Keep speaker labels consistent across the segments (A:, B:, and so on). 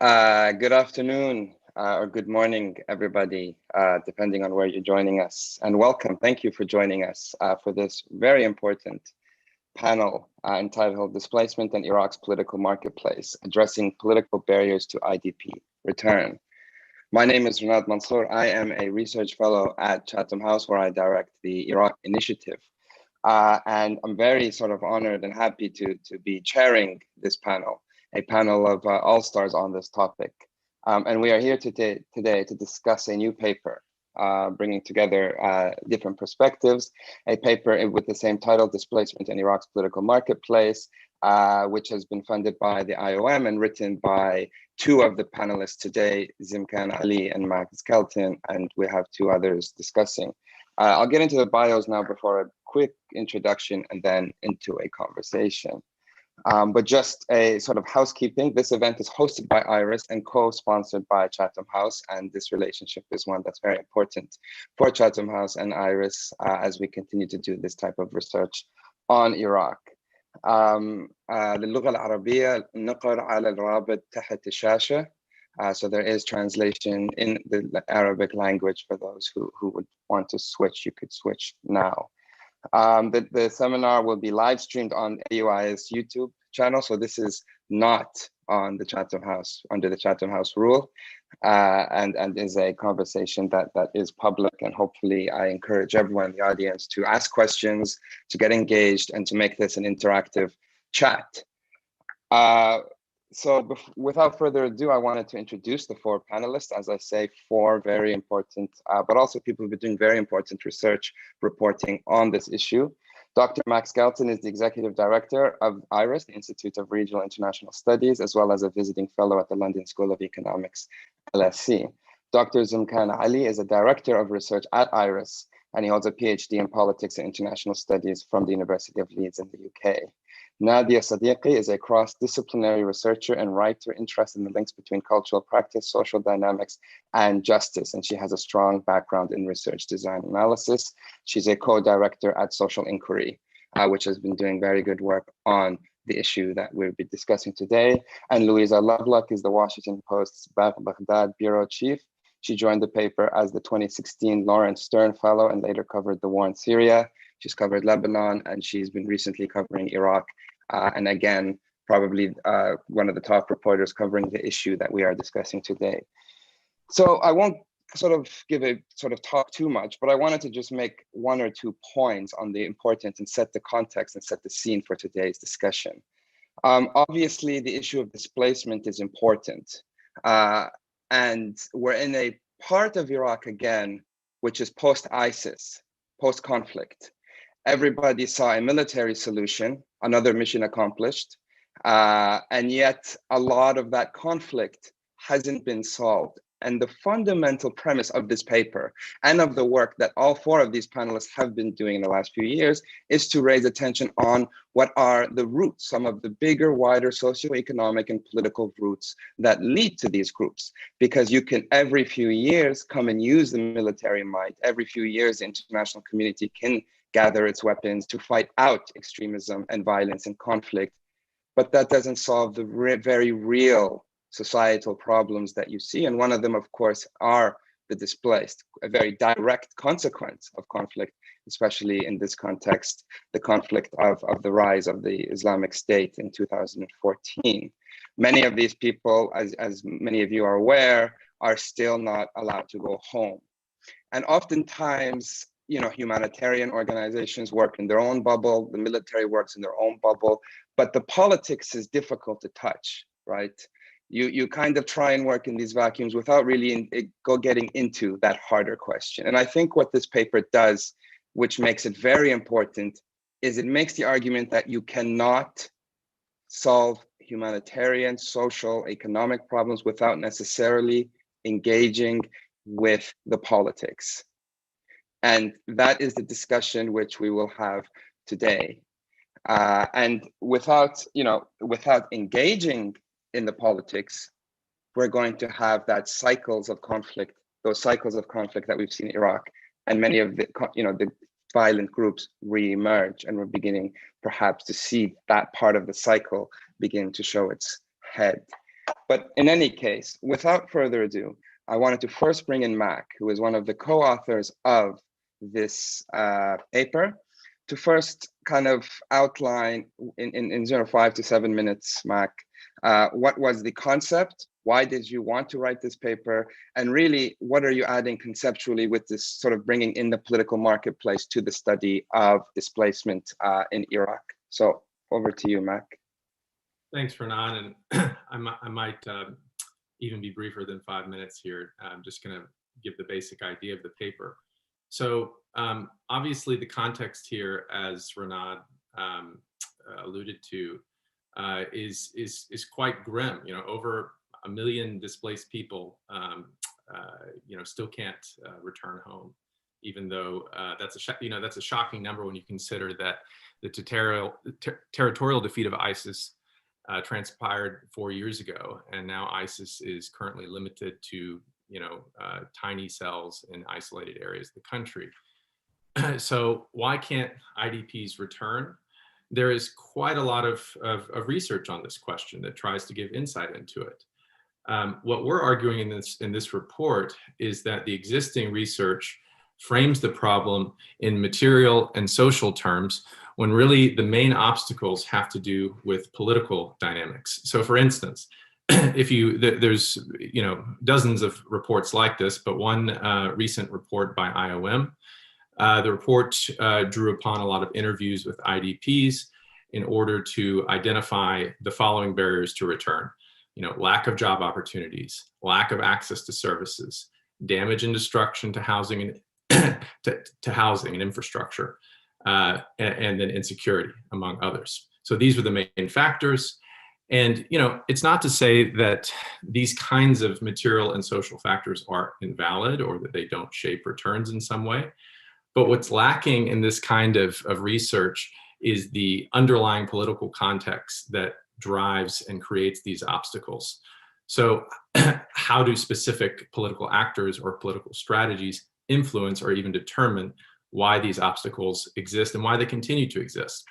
A: Good afternoon or good morning, everybody, depending on where you're joining us. And welcome. Thank you for joining us for this very important panel entitled Displacement in Iraq's Political Marketplace, Addressing Political Barriers to IDP Return. My name is Renat Mansour. I am a research fellow at Chatham House, where I direct the Iraq Initiative. And I'm very sort of honored and happy to be chairing this panel, a panel of all-stars on this topic. And we are here today to discuss a new paper, bringing together different perspectives, a paper with the same title, Displacement in Iraq's Political Marketplace, which has been funded by the IOM and written by two of the panelists today, Zimkan Ali and Max Kelton, and we have two others discussing. I'll get into the bios now before a quick introduction and then into a conversation. But just a sort of housekeeping, this event is hosted by IRIS and co-sponsored by Chatham House, and this relationship is one that's very important for Chatham House and IRIS as we continue to do this type of research on Iraq. للغة العربية نقر على الرابط تحت الشاشة. So there is translation in the Arabic language for those who would want to switch. You could switch now. The seminar will be live streamed on AUI's YouTube channel. So this is not on the Chatham House, under the Chatham House rule, and is a conversation that is public. And hopefully I encourage everyone in the audience to ask questions, to get engaged, and to make this an interactive chat. So without further ado, I wanted to introduce the four panelists. As I say, four very important, but also people who've been doing very important research reporting on this issue. Dr. Max Kelton is the Executive Director of IRIS, the Institute of Regional International Studies, as well as a visiting fellow at the London School of Economics, LSE. Dr. Zimkan Ali is a Director of Research at IRIS, and he holds a PhD in Politics and International Studies from the University of Leeds in the UK. Nadia Sadiqi is a cross-disciplinary researcher and writer interested in the links between cultural practice, social dynamics, and justice, and she has a strong background in research design analysis. She's a co-director at Social Inquiry, which has been doing very good work on the issue that we'll be discussing today. And Louisa Lovelock is the Washington Post's Baghdad bureau chief. She joined the paper as the 2016 Lawrence Stern Fellow and later covered the war in Syria. She's covered Lebanon, and she's been recently covering Iraq. And again, probably one of the top reporters covering the issue that we are discussing today. So I won't sort of give a sort of talk too much, but I wanted to just make one or two points on the importance and set the context and set the scene for today's discussion. Obviously, the issue of displacement is important. And we're in a part of Iraq again, which is post-ISIS, post-conflict. Everybody saw a military solution, another mission accomplished, and yet a lot of that conflict hasn't been solved. And the fundamental premise of this paper and of the work that all four of these panelists have been doing in the last few years is to raise attention on what are the roots, some of the bigger, wider socioeconomic and political roots that lead to these groups. Because you can, every few years, come and use the military might. Every few years, the international community can gather its weapons to fight out extremism and violence and conflict. But that doesn't solve the very real societal problems that you see. And one of them, of course, are the displaced, a very direct consequence of conflict, especially in this context, the conflict of the rise of the Islamic State in 2014. Many of these people, as many of you are aware, are still not allowed to go home. And oftentimes, you know, humanitarian organizations work in their own bubble, the military works in their own bubble, but the politics is difficult to touch, right? You kind of try and work in these vacuums without really getting into that harder question. And I think what this paper does, which makes it very important, is it makes the argument that you cannot solve humanitarian, social, economic problems without necessarily engaging with the politics. And that is the discussion which we will have today. And without engaging in the politics, we're going to have that cycles of conflict, those cycles of conflict that we've seen in Iraq, and many of the violent groups re-emerge, and we're beginning perhaps to see that part of the cycle begin to show its head. But in any case, without further ado, I wanted to first bring in Mac, who is one of the co-authors of this paper, to first kind of outline in 5 to 7 minutes, Mac, what was the concept? Why did you want to write this paper? And really, what are you adding conceptually with this sort of bringing in the political marketplace to the study of displacement in Iraq? So over to you, Mac.
B: Thanks, Renan. And I might even be briefer than 5 minutes here. I'm just going to give the basic idea of the paper. So obviously the context here, as Renan alluded to, is quite grim. You know, over 1 million displaced people, still can't return home, even though that's a shocking number when you consider that the territorial defeat of ISIS transpired 4 years ago, and now ISIS is currently limited to tiny cells in isolated areas of the country. So why can't IDPs return? There is quite a lot of research on this question that tries to give insight into it. What we're arguing in this report is that the existing research frames the problem in material and social terms, when really the main obstacles have to do with political dynamics. So for instance, there's dozens of reports like this, but one recent report by IOM, the report drew upon a lot of interviews with IDPs in order to identify the following barriers to return. Lack of job opportunities, lack of access to services, damage and destruction to housing and to housing and infrastructure, and then insecurity, among others. So these were the main factors. And it's not to say that these kinds of material and social factors are invalid or that they don't shape returns in some way. But what's lacking in this kind of research is the underlying political context that drives and creates these obstacles. So how do specific political actors or political strategies influence or even determine why these obstacles exist and why they continue to exist?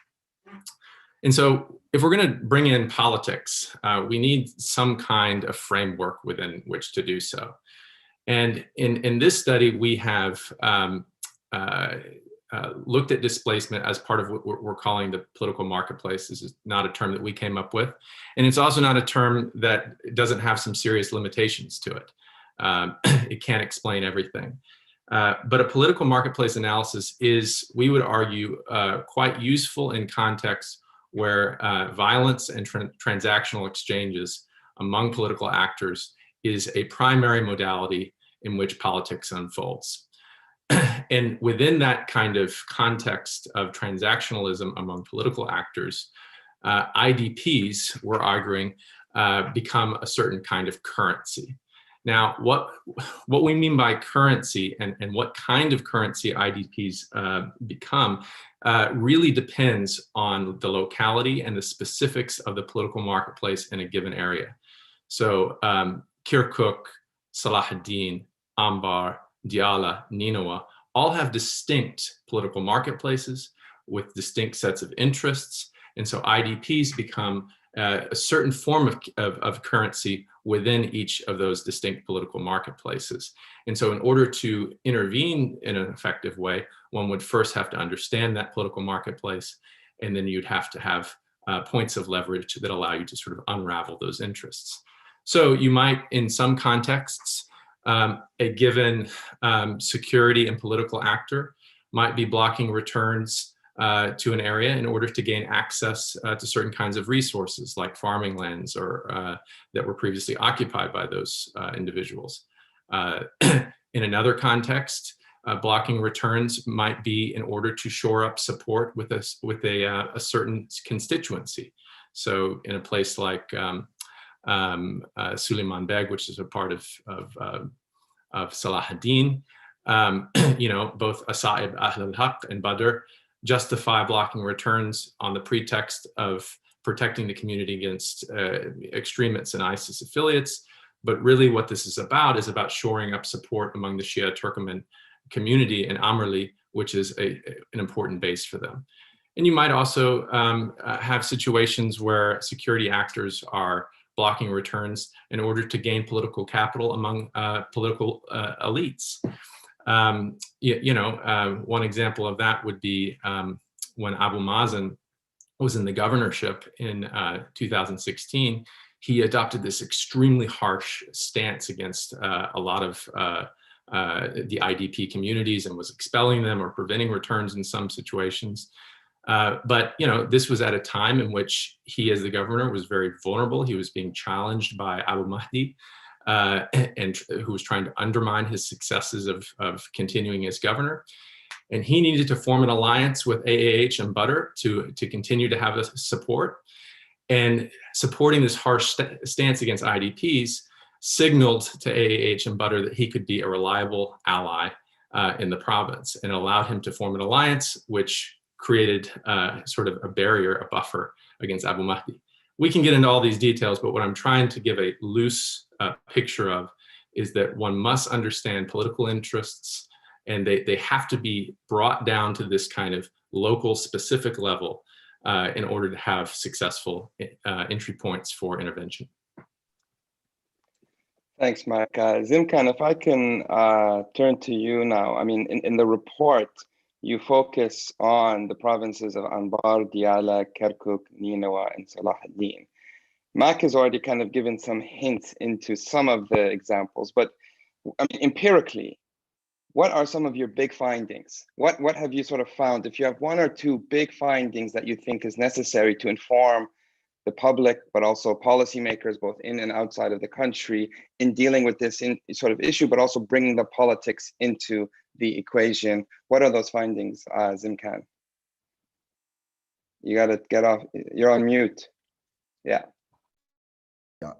B: And so if we're going to bring in politics, we need some kind of framework within which to do so. And in this study, we have looked at displacement as part of what we're calling the political marketplace. This is not a term that we came up with. And it's also not a term that doesn't have some serious limitations to it. It can't explain everything. But a political marketplace analysis is, we would argue, quite useful in contexts where violence and transactional exchanges among political actors is a primary modality in which politics unfolds. And within that kind of context of transactionalism among political actors, IDPs, we're arguing, become a certain kind of currency. Now, what we mean by currency and what kind of currency IDPs become really depends on the locality and the specifics of the political marketplace in a given area. So Kirkuk, Salahuddin, Anbar, Diyala, Ninawa all have distinct political marketplaces with distinct sets of interests. And so IDPs become a certain form of currency within each of those distinct political marketplaces. And so in order to intervene in an effective way, one would first have to understand that political marketplace, and then you'd have to have points of leverage that allow you to sort of unravel those interests. So you might, in some contexts, a given security and political actor might be blocking returns to an area in order to gain access to certain kinds of resources like farming lands or that were previously occupied by those individuals. In another context, blocking returns might be in order to shore up support with a certain constituency. So in a place like Suleiman Beg, which is a part of Salahuddin, both Asa'ib Ahl al-Haq and Badr justify blocking returns on the pretext of protecting the community against extremists and ISIS affiliates. But really what this is about shoring up support among the Shia Turkoman community in Amerli, which is an important base for them. And you might also have situations where security actors are blocking returns in order to gain political capital among political elites. One example of that would be when Abu Mazen was in the governorship in 2016, he adopted this extremely harsh stance against a lot of the IDP communities and was expelling them or preventing returns in some situations. But this was at a time in which he, as the governor, was very vulnerable. He was being challenged by Abu Mahdi, and who was trying to undermine his successes of continuing as governor. And he needed to form an alliance with AAH and Badr to continue to have a support. And supporting this harsh stance against IDPs signaled to AAH and Badr that he could be a reliable ally in the province, and allowed him to form an alliance, which created sort of a barrier, a buffer against Abu Mahdi. We can get into all these details, but what I'm trying to give a loose picture of is that one must understand political interests, and they have to be brought down to this kind of local specific level in order to have successful entry points for intervention.
A: Thanks, Mark. Zimkan, if I can turn to you now. I mean, in the report, you focus on the provinces of Anbar, Diyala, Kirkuk, Ninawa, and Salah ad-Din. Mark has already kind of given some hints into some of the examples, but I mean, empirically, what are some of your big findings? What have you sort of found? If you have one or two big findings that you think is necessary to inform the public, but also policymakers, both in and outside of the country, in dealing with this sort of issue, but also bringing the politics into the equation. What are those findings, Zimkan? You got to get off. You're on mute. Yeah.
C: Yeah.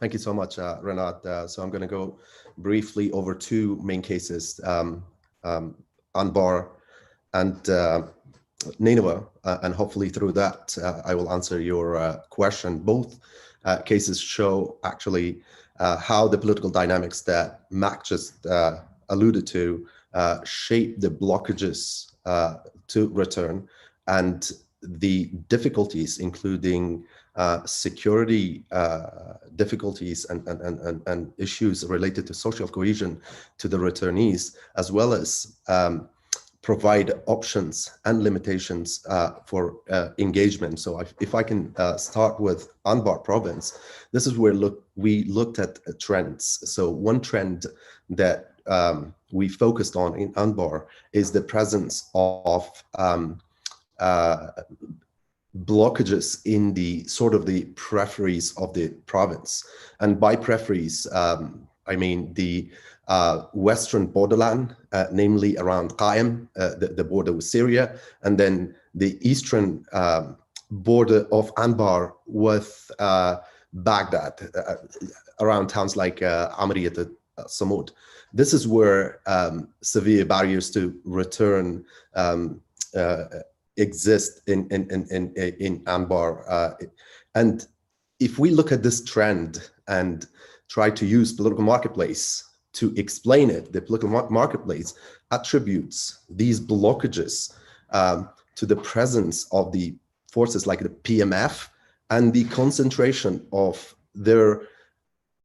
C: Thank you so much, Renat. So I'm going to go briefly over two main cases, Anbar and Nineveh, and hopefully through that I will answer your question. Both cases show actually how the political dynamics that Mac just alluded to shape the blockages to return, and the difficulties, including security difficulties and issues related to social cohesion to the returnees, as well as provide options and limitations for engagement. So if I can start with Anbar province, this is where we looked at trends. So one trend that we focused on in Anbar is the presence of blockages in the sort of the peripheries of the province. And by peripheries, I mean the western borderland, namely around Qaim, the border with Syria, and then the eastern border of Anbar with Baghdad, around towns like Amariyat Samud. This is where severe barriers to return exist in Anbar. And if we look at this trend and try to use political marketplace to explain it, the political marketplace attributes these blockages to the presence of the forces like the PMF and the concentration of their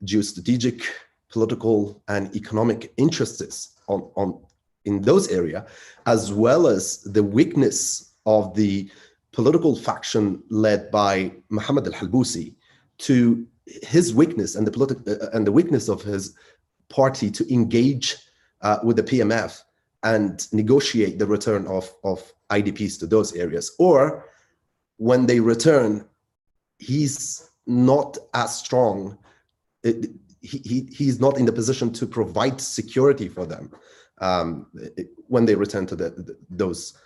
C: geostrategic, political, and economic interests in those areas, as well as the weakness of the political faction led by Mohammed al-Halbousi, to his weakness and the weakness of his party to engage with the PMF and negotiate the return of IDPs to those areas. Or when they return, he's not as strong. He's not in the position to provide security for them when they return to those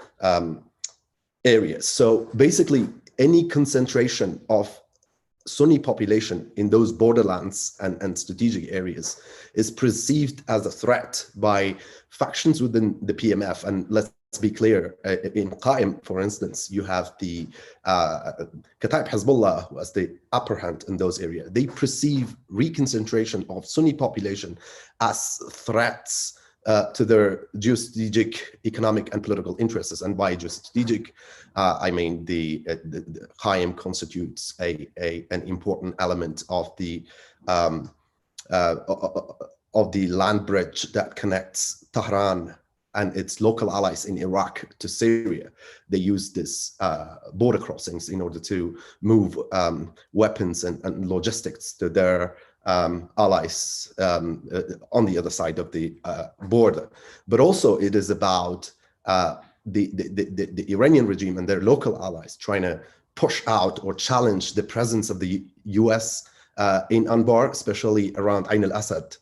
C: areas. So basically, any concentration of Sunni population in those borderlands and strategic areas is perceived as a threat by factions within the PMF. And let's be clear, in Qaim, for instance, you have the Kataib Hezbollah, who has the upper hand in those areas. They perceive reconcentration of Sunni population as threats to their geostrategic, economic, and political interests. And by geostrategic, I mean the Qaim constitutes an important element of the land bridge that connects Tehran and its local allies in Iraq to Syria. They use this border crossings in order to move weapons and logistics to their allies on the other side of the border. But also it is about the Iranian regime and their local allies trying to push out or challenge the presence of the US in Anbar, especially around Ain al-Assad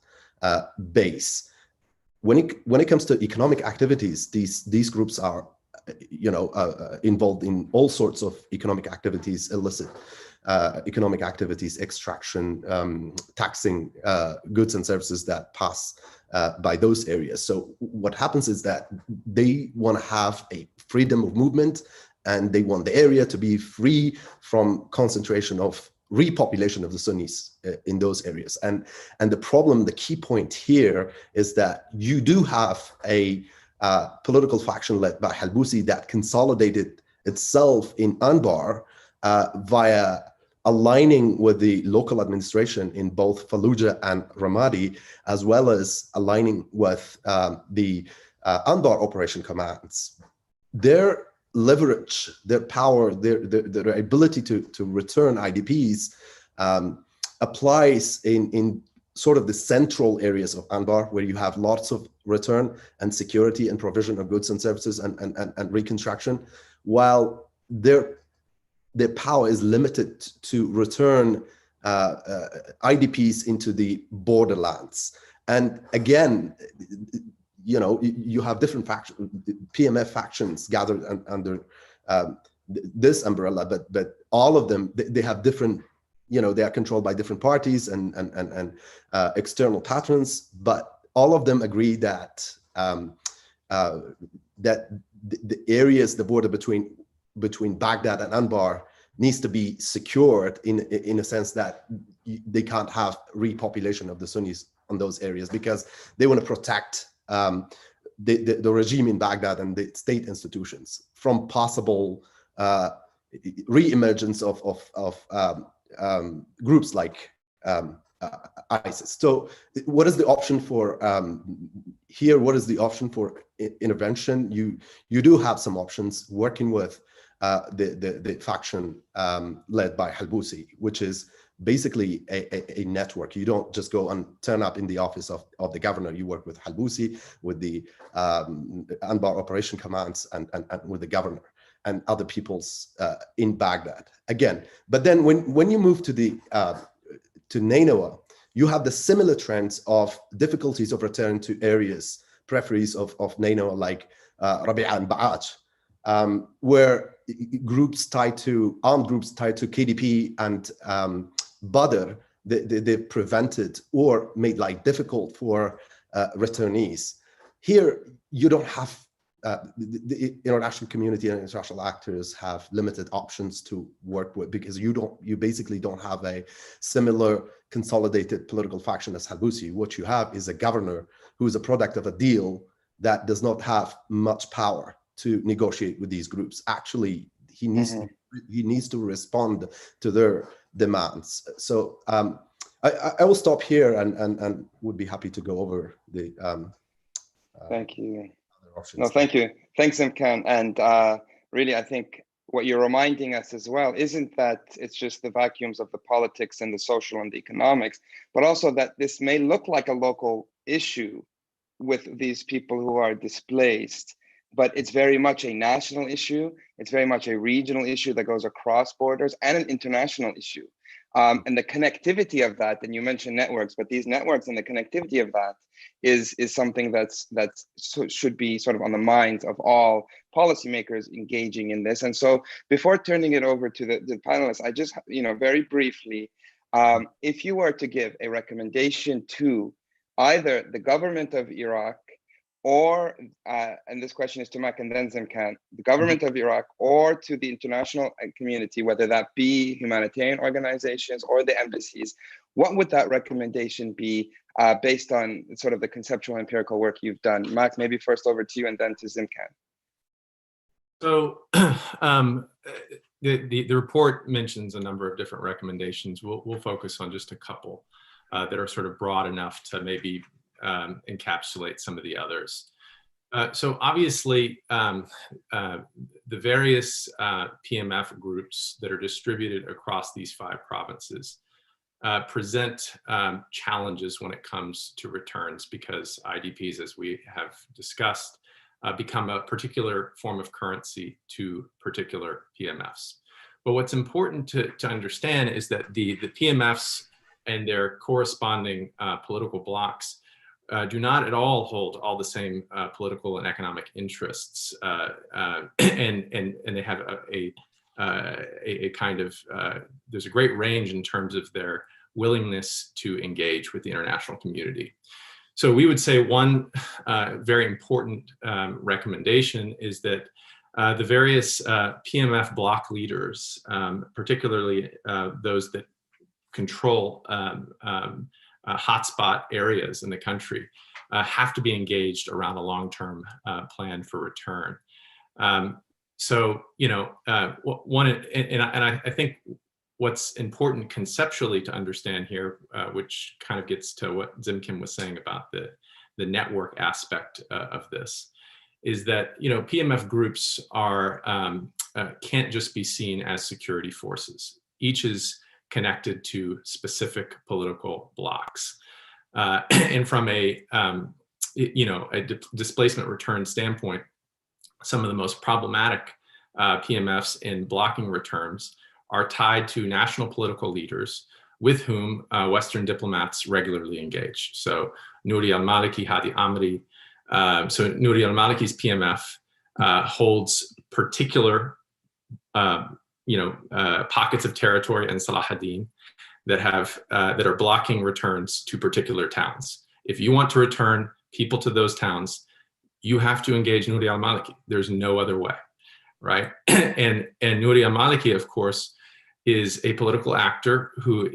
C: base. When it comes to economic activities, these groups are, involved in all sorts of economic activities, illicit economic activities, extraction, taxing goods and services that pass by those areas. So what happens is that they want to have a freedom of movement, and they want the area to be free from concentration of repopulation of the Sunnis in those areas. And the problem, the key point here is that you do have a political faction led by Halbusi that consolidated itself in Anbar via aligning with the local administration in both Fallujah and Ramadi, as well as aligning with the Anbar operation commands. Their leverage, their power, their ability to return IDPs applies in sort of the central areas of Anbar, where you have lots of return and security and provision of goods and services and reconstruction, while their power is limited to return IDPs into the borderlands. And again, you have different factions, PMF factions gathered under this umbrella, but all of them, they have different, they are controlled by different parties and external patterns, but all of them agree that that the areas, the border between Baghdad and Anbar needs to be secured in a sense that they can't have repopulation of the Sunnis on those areas, because they want to protect the regime in Baghdad and the state institutions from possible re-emergence of groups like ISIS. So what is the option for here? What is the option for intervention? You do have some options working with the faction led by Halbusi, which is basically a network. You don't just go and turn up in the office of the governor. You work with Halbusi, with the Anbar operation commands, and with the governor and other peoples in Baghdad. Again, but then when you move to the to Nainawa, you have the similar trends of difficulties of return to areas, peripheries of Nainawa, like Rabi'a and Ba'aj, where armed groups tied to KDP and Badr, they prevented or made life difficult for returnees. Here, you don't have the international community and international actors have limited options to work with, because you basically don't have a similar consolidated political faction as Halbusi. What you have is a governor who is a product of a deal that does not have much power to negotiate with these groups. Actually, he needs to respond to their demands. So I will stop here and would be happy to go over the
A: thank you.
C: Options.
A: No, thank you. Thanks, Imkan. And really, I think what you're reminding us as well isn't that it's just the vacuums of the politics and the social and the economics, but also that this may look like a local issue with these people who are displaced, but it's very much a national issue. It's very much a regional issue that goes across borders, and an international issue. And the connectivity of that, and you mentioned networks, but these networks and the connectivity of that is something that should be sort of on the minds of all policymakers engaging in this. And so before turning it over to the panelists, I just, very briefly, if you were to give a recommendation to either the government of Iraq or, and this question is to Mac and then Zimkan, the government of Iraq, or to the international community, whether that be humanitarian organizations or the embassies, what would that recommendation be based on sort of the conceptual empirical work you've done? Max, maybe first over to you and then to Zimkan.
B: So the report mentions a number of different recommendations. We'll focus on just a couple that are sort of broad enough to maybe encapsulate some of the others. So obviously, the various PMF groups that are distributed across these 5 provinces present challenges when it comes to returns, because IDPs, as we have discussed, become a particular form of currency to particular PMFs. But what's important to understand is that the PMFs and their corresponding political blocs do not at all hold all the same political and economic interests, and they have a kind of, there's a great range in terms of their willingness to engage with the international community. So we would say one very important recommendation is that the various PMF bloc leaders, particularly those that control hotspot areas in the country, have to be engaged around a long-term plan for return. So, you know, I think what's important conceptually to understand here, which kind of gets to what Zimkim was saying about the network aspect of this, is that, you know, PMF groups are can't just be seen as security forces. Each is connected to specific political blocs, and from a you know, a displacement return standpoint, some of the most problematic PMFs in blocking returns are tied to national political leaders with whom Western diplomats regularly engage. So Nouri al-Maliki, Hadi Amri. So Nouri al-Maliki's PMF holds particular, you know, pockets of territory in Salahuddin that have that are blocking returns to particular towns. If you want to return people to those towns, you have to engage Nouri al-Maliki. There's no other way, right? And Nouri al-Maliki, of course, is a political actor who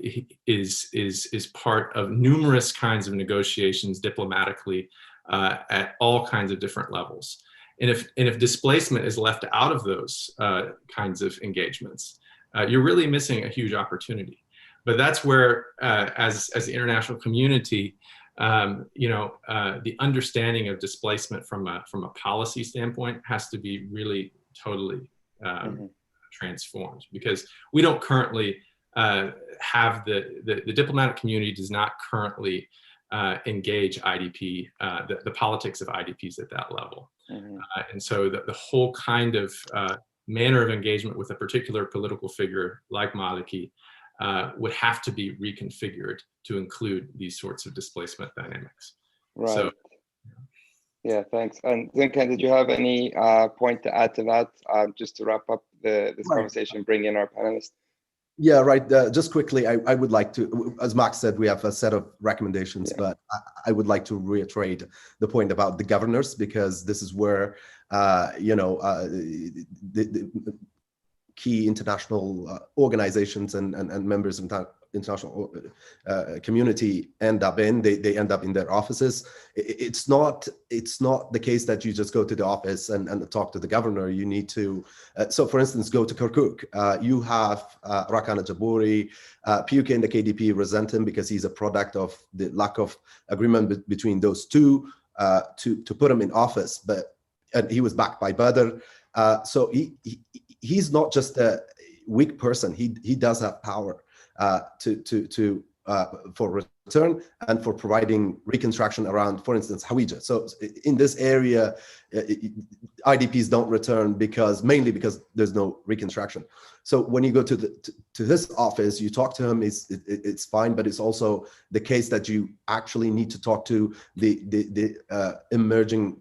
B: is part of numerous kinds of negotiations diplomatically at all kinds of different levels. And if displacement is left out of those kinds of engagements, you're really missing a huge opportunity. But that's where, as the international community, you know, the understanding of displacement from a policy standpoint has to be really totally transformed, because we don't currently have the diplomatic community does not currently engage IDP, the politics of IDPs at that level. And so the whole kind of manner of engagement with a particular political figure like Maliki would have to be reconfigured to include these sorts of displacement dynamics.
A: Right.
B: So,
A: yeah, thanks. And Zimkan, did you have any point to add to that, just to wrap up this conversation, bring in our panelists?
C: Yeah, right. Just quickly, I would like to, as Max said, we have a set of recommendations, but I would like to reiterate the point about the governors, because this is where, you know, the key international organizations and members of the international community end up in. They end up in their offices. It's not the case that you just go to the office and talk to the governor. You need to, so for instance, go to Kirkuk. You have Rakan Jabouri, PUK and the KDP resent him because he's a product of the lack of agreement between those two to put him in office. And he was backed by Badr. So he's not just a weak person. He does have power for return and for providing reconstruction around, for instance, Hawija. So in this area, IDPs don't return mainly because there's no reconstruction. So when you go to his office, you talk to him, it's fine, but it's also the case that you actually need to talk to the emerging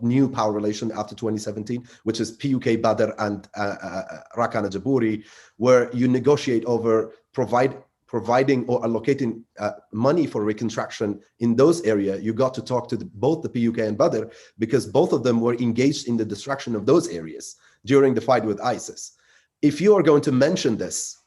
C: new power relation after 2017, which is PUK Badr and Rakan Jabouri, where you negotiate over providing or allocating money for reconstruction in those areas. You got to talk to both the PUK and Badr, because both of them were engaged in the destruction of those areas during the fight with ISIS. If you are going to mention this,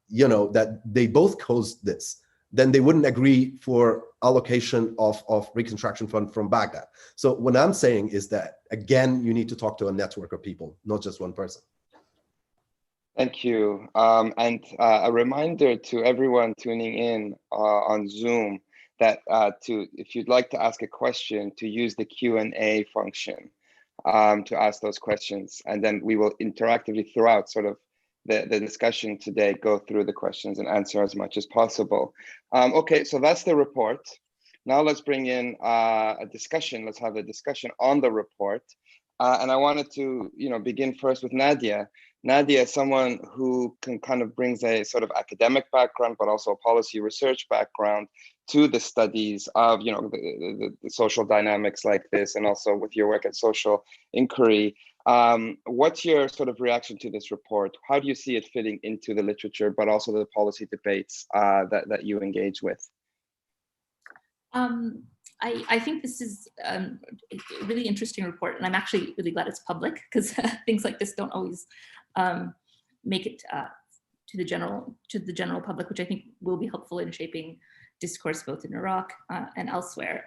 C: that they both caused this, then they wouldn't agree for allocation of reconstruction fund from Baghdad. So what I'm saying is that, again, you need to talk to a network of people, not just one person.
A: Thank you. And a reminder to everyone tuning in on Zoom that if you'd like to ask a question, to use the Q&A function to ask those questions. And then we will interactively throughout sort of the discussion today, go through the questions and answer as much as possible. Okay, so that's the report. Now let's bring in a discussion. Let's have a discussion on the report. And I wanted to, begin first with Nadia. Nadia is someone who kind of brings a sort of academic background, but also a policy research background to the studies of, the social dynamics like this, and also with your work at Social Inquiry. What's your sort of reaction to this report? How do you see it fitting into the literature, but also the policy debates that you engage with?
D: I think this is a really interesting report, and I'm actually really glad it's public, because things like this don't always make it to the general public, which I think will be helpful in shaping discourse both in Iraq and elsewhere.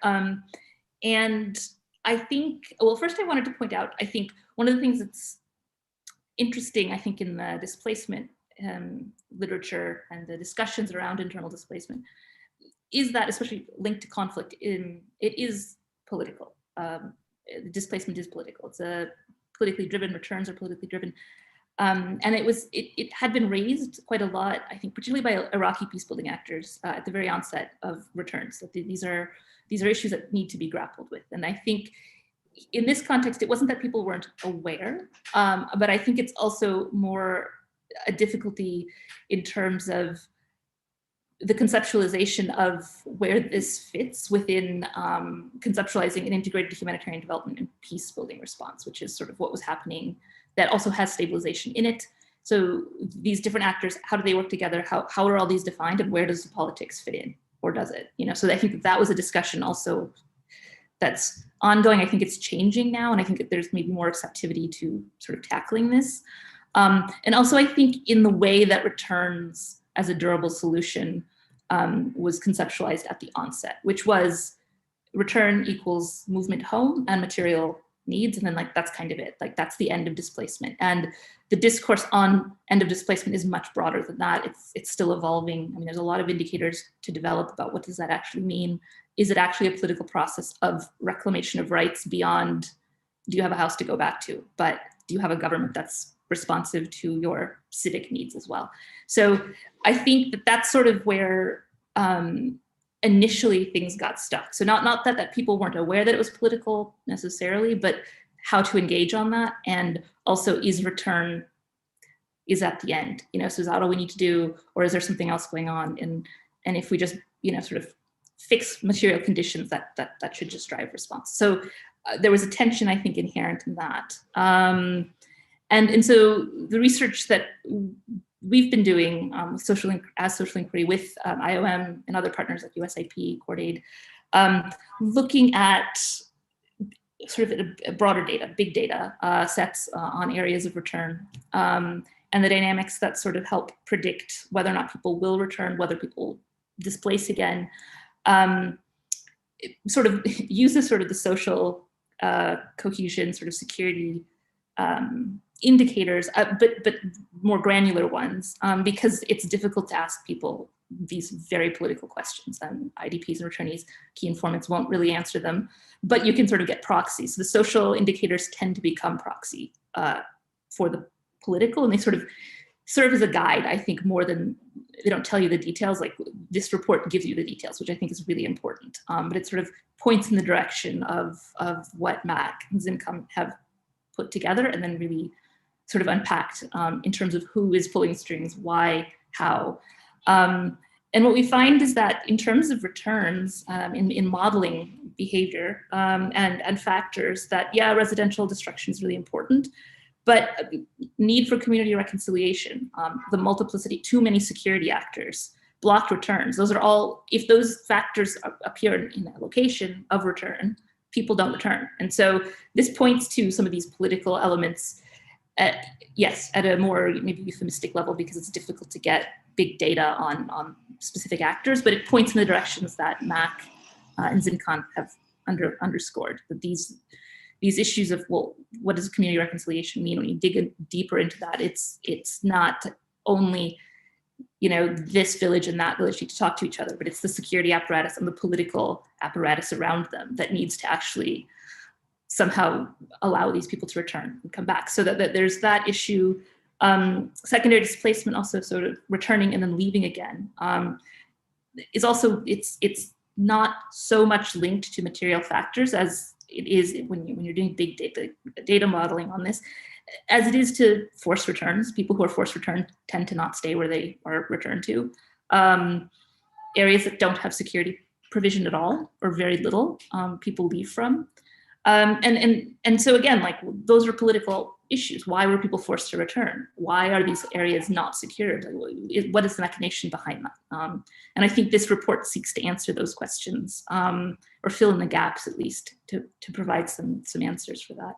D: And I think, well, first I wanted to point out, I think one of the things that's interesting, I think, in the displacement literature and the discussions around internal displacement, is that, especially linked to conflict, it is political. Displacement is political. It's a politically driven, returns are politically driven. And it had been raised quite a lot, I think, particularly by Iraqi peacebuilding actors at the very onset of returns, that these are issues that need to be grappled with. And I think in this context, it wasn't that people weren't aware, but I think it's also more a difficulty in terms of the conceptualization of where this fits within conceptualizing an integrated humanitarian development and peace building response, which is sort of what was happening, that also has stabilization in it. So these different actors, how do they work together? How are all these defined, and where does the politics fit in, or does it? So I think that was a discussion also that's ongoing. I think it's changing now, and I think that there's maybe more receptivity to sort of tackling this. And also I think in the way that returns as a durable solution was conceptualized at the onset, which was return equals movement home and material needs, and then that's kind of it. That's the end of displacement. And the discourse on end of displacement is much broader than that. It's still evolving. I mean, there's a lot of indicators to develop about what does that actually mean. Is it actually a political process of reclamation of rights beyond, do you have a house to go back to, but do you have a government that's responsive to your civic needs as well? So I think that that's sort of where initially things got stuck. So not that people weren't aware that it was political necessarily, but how to engage on that. And also, is return is at the end, so is that all we need to do, or is there something else going on? And if we just, sort of fix material conditions, that should just drive response. So there was a tension, I think, inherent in that. And so the research that we've been doing Social Inquiry with IOM and other partners like USIP, CoordAid, looking at sort of a broader data, big data sets on areas of return, and the dynamics that sort of help predict whether or not people will return, whether people displace again, sort of uses sort of the social cohesion, sort of security indicators, but more granular ones, because it's difficult to ask people these very political questions. IDPs and returnees, key informants won't really answer them, but you can sort of get proxies. So the social indicators tend to become proxy for the political, and they sort of serve as a guide, I think, more than, they don't tell you the details. Like, this report gives you the details, which I think is really important, but it sort of points in the direction of what MAC and ZIMCOM have put together, and then really sort of unpacked in terms of who is pulling strings, why, how. And what we find is that in terms of returns, in modeling behavior and factors, that residential destruction is really important, but need for community reconciliation, the multiplicity, too many security actors, blocked returns, those are all, if those factors appear in a location of return, people don't return. And so this points to some of these political elements yes, at a more maybe euphemistic level, because it's difficult to get big data on specific actors, but it points in the directions that Mac and Zinkan have underscored, that these issues of, well, what does community reconciliation mean? When you dig deeper into that, it's not only, this village and that village need to talk to each other, but it's the security apparatus and the political apparatus around them that needs to actually somehow allow these people to return and come back. So that there's that issue. Secondary displacement, also sort of returning and then leaving again, is also, it's not so much linked to material factors as it is when you're doing big data modeling on this, as it is to forced returns. People who are forced returned tend to not stay where they are returned to. Areas that don't have security provision at all or very little, people leave from. And so again, like, those are political issues. Why were people forced to return? Why are these areas not secured? What is the mechanism behind that? And I think this report seeks to answer those questions, or fill in the gaps, at least, to provide some answers for that.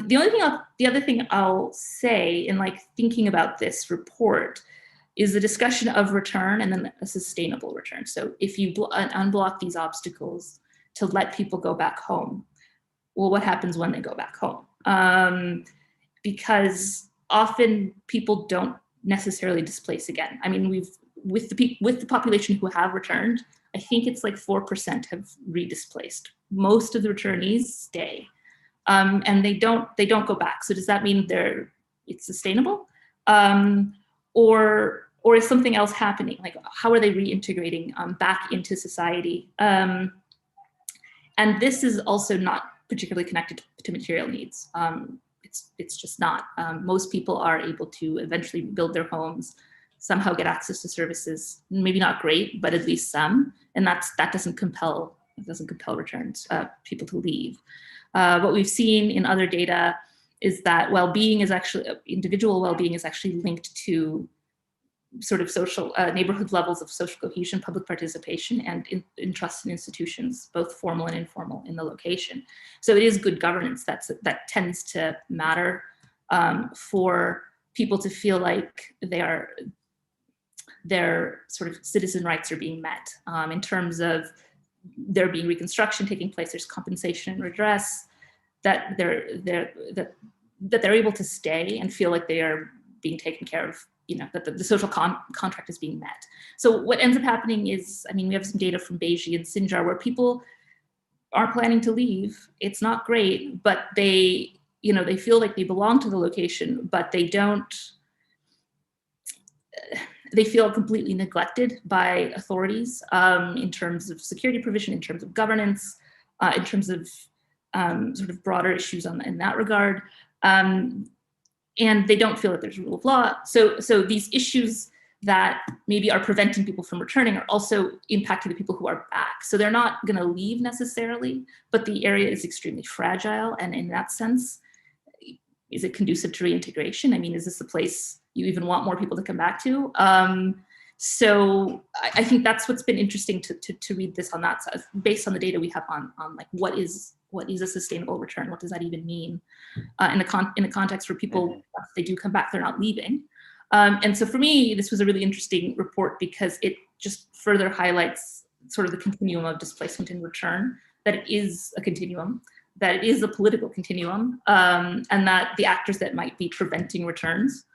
D: The other thing I'll say in thinking about this report is the discussion of return and then a sustainable return. So if you unblock these obstacles to let people go back home, well, what happens when they go back home? Because often people don't necessarily displace again. I mean, with the population who have returned, I think it's 4% have redisplaced. Most of the returnees stay, and they don't go back. So does that mean it's sustainable, or is something else happening? How are they reintegrating back into society? And this is also not particularly connected to material needs. It's just not. Most people are able to eventually build their homes, somehow get access to services, maybe not great, but at least some, and that doesn't compel returns, people to leave. What we've seen in other data is that individual well-being is actually linked to sort of social neighborhood levels of social cohesion, public participation, and in trust in institutions, both formal and informal, in the location. So it is good governance that tends to matter for people to feel like their sort of citizen rights are being met, in terms of there being reconstruction taking place, there's compensation and redress, that they're able to stay and feel like they are being taken care of, that the social contract is being met. So what ends up happening is, we have some data from Beji and Sinjar where people aren't planning to leave. It's not great, but they feel like they belong to the location, but they feel completely neglected by authorities, in terms of security provision, in terms of governance, in terms of sort of broader issues in that regard. And they don't feel that there's a rule of law. So these issues that maybe are preventing people from returning are also impacting the people who are back. So they're not going to leave necessarily, but the area is extremely fragile. And in that sense, is it conducive to reintegration? Is this a place you even want more people to come back to? So I think that's what's been interesting to read this on that side, based on the data we have on what is a sustainable return? What does that even mean in the context where people, if they do come back, they're not leaving. And so for me, this was a really interesting report because it just further highlights sort of the continuum of displacement and return, that it is a continuum, that it is a political continuum, and that the actors that might be preventing returns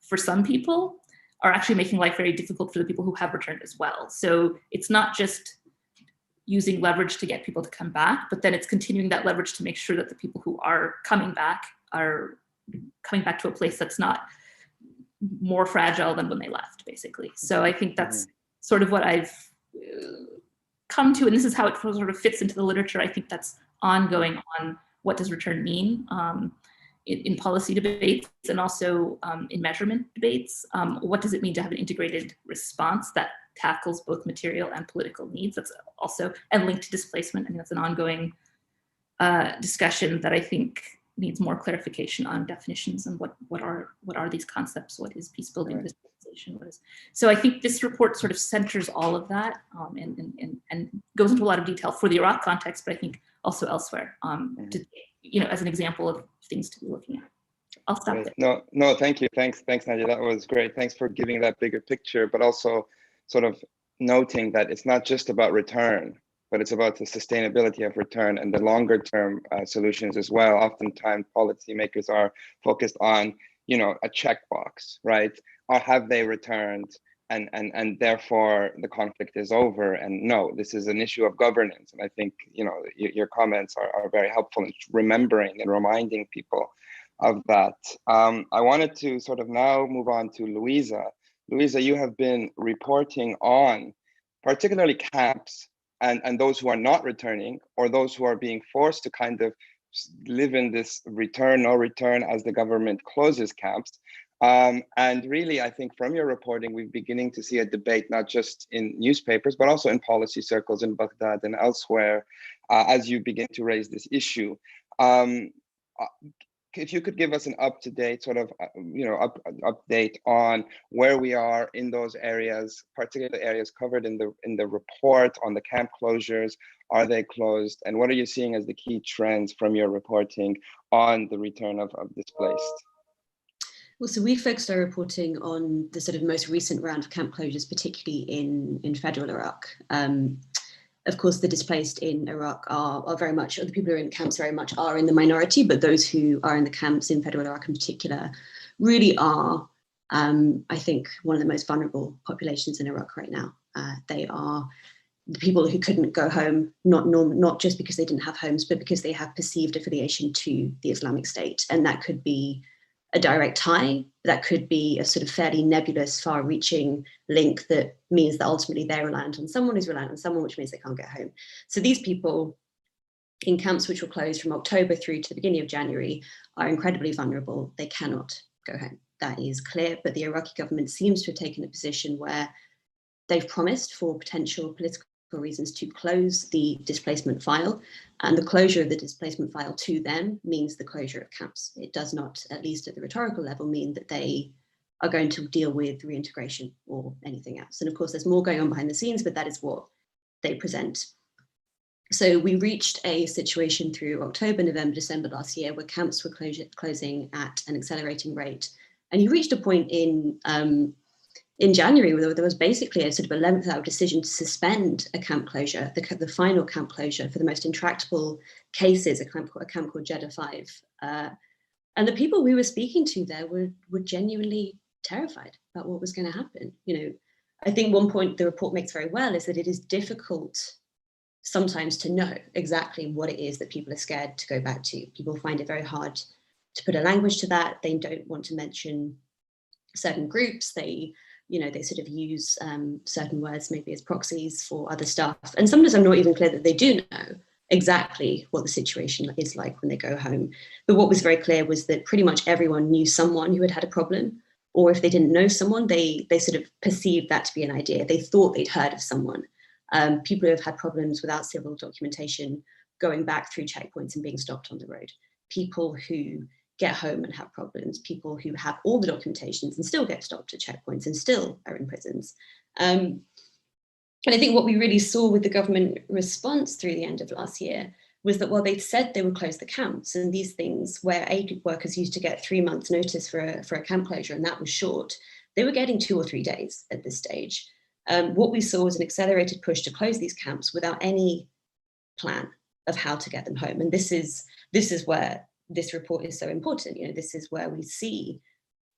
D: for some people are actually making life very difficult for the people who have returned as well. So it's not just using leverage to get people to come back, but then it's continuing that leverage to make sure that the people who are coming back to a place that's not more fragile than when they left, basically. So I think that's sort of what I've come to, and this is how it sort of fits into the literature. I think that's ongoing on what does return mean in policy debates, and also in measurement debates. What does it mean to have an integrated response that tackles both material and political needs? That's also, and linked to displacement. That's an ongoing discussion that I think needs more clarification on definitions and what are these concepts? What is peace building? What is civilization? What is? So I think this report sort of centers all of that and goes into a lot of detail for the Iraq context, but I think also elsewhere, as an example of things to be looking at. I'll stop
A: Great.
D: there.
A: No, thank you. Thanks, Nadia. That was great. Thanks for giving that bigger picture, but also sort of noting that it's not just about return, but it's about the sustainability of return and the longer term solutions as well. Oftentimes policymakers are focused on, a checkbox, right? Or have they returned? And therefore the conflict is over. And no, this is an issue of governance. And I think, your comments are very helpful in remembering and reminding people of that. I wanted to sort of now move on to Louisa. Louisa, you have been reporting on particularly camps and those who are not returning, or those who are being forced to kind of live in this no return as the government closes camps. And really, I think from your reporting, we're beginning to see a debate, not just in newspapers, but also in policy circles in Baghdad and elsewhere, as you begin to raise this issue. If you could give us an up-to-date sort of, update on where we are in those areas, particular areas covered in the report on the camp closures. Are they closed? And what are you seeing as the key trends from your reporting on the return of displaced?
E: Well, so we focused our reporting on the sort of most recent round of camp closures, particularly in federal Iraq. Of course, the displaced in Iraq are very much, or the people who are in camps very much are in the minority, but those who are in the camps in federal Iraq in particular really are, I think, one of the most vulnerable populations in Iraq right now. They are the people who couldn't go home, not just because they didn't have homes, but because they have perceived affiliation to the Islamic State. And that could be a direct tie, that could be a sort of fairly nebulous, far-reaching link that means that ultimately they're reliant on someone who's reliant on someone, which means they can't get home. So these people in camps which were closed from October through to the beginning of January are incredibly vulnerable. They cannot go home. That is clear, but the Iraqi government seems to have taken a position where they've promised, for potential political reasons, to close the displacement file, and the closure of the displacement file to them means the closure of camps. It does not, at least at the rhetorical level, mean that they are going to deal with reintegration or anything else. And of course, there's more going on behind the scenes, but that is what they present. So we reached a situation through October, November, December last year where camps were closing at an accelerating rate. And you reached a point in January, where there was basically a sort of 11th hour decision to suspend a camp closure, the final camp closure for the most intractable cases, a camp called Jeddah 5. And the people we were speaking to there were genuinely terrified about what was going to happen. I think one point the report makes very well is that it is difficult sometimes to know exactly what it is that people are scared to go back to. People find it very hard to put a language to that. They don't want to mention certain groups. They sort of use certain words maybe as proxies for other stuff. And sometimes I'm not even clear that they do know exactly what the situation is like when they go home. But what was very clear was that pretty much everyone knew someone who had a problem, or if they didn't know someone, they sort of perceived that to be an idea. They thought they'd heard of someone. People who have had problems without civil documentation, going back through checkpoints and being stopped on the road. People who get home and have problems, people who have all the documentations and still get stopped at checkpoints and still are in prisons. And I think what we really saw with the government response through the end of last year was that while they said they would close the camps, and these things where aid workers used to get 3 months notice for a camp closure, and that was short, they were getting 2 or 3 days at this stage. What we saw was an accelerated push to close these camps without any plan of how to get them home. And this is where this report is so important. This is where we see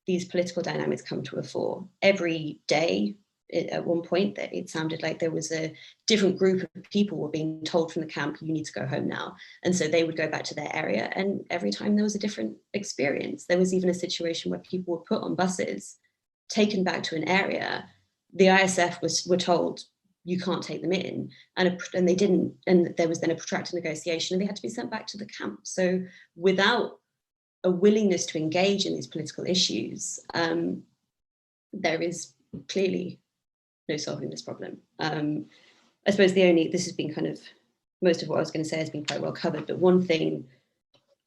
E: these political dynamics come to a fore. Every day, at one point, that it sounded like there was a different group of people were being told from the camp, you need to go home now. And so they would go back to their area, and every time there was a different experience. There was even a situation where people were put on buses, taken back to an area. The ISF were told, you can't take them in, and they didn't, and there was then a protracted negotiation, and they had to be sent back to the camp. So without a willingness to engage in these political issues, there is clearly no solving this problem. I suppose this has been kind of, most of what I was going to say has been quite well covered, but one thing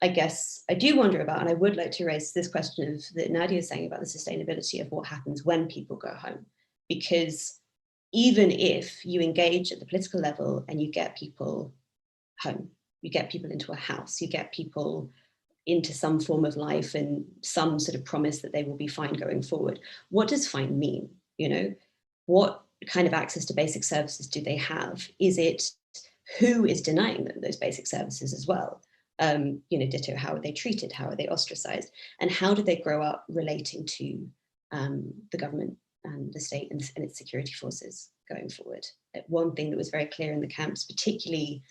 E: I guess I do wonder about, and I would like to raise this question that Nadia is saying about the sustainability of what happens when people go home, because even if you engage at the political level and you get people home, you get people into a house, you get people into some form of life and some sort of promise that they will be fine going forward. What does fine mean? You know, what kind of access to basic services do they have? Is it who is denying them those basic services as well? You know, ditto, how are they treated? How are they ostracized? And how do they grow up relating to the government and the state and its security forces going forward? One thing that was very clear in the camps, particularly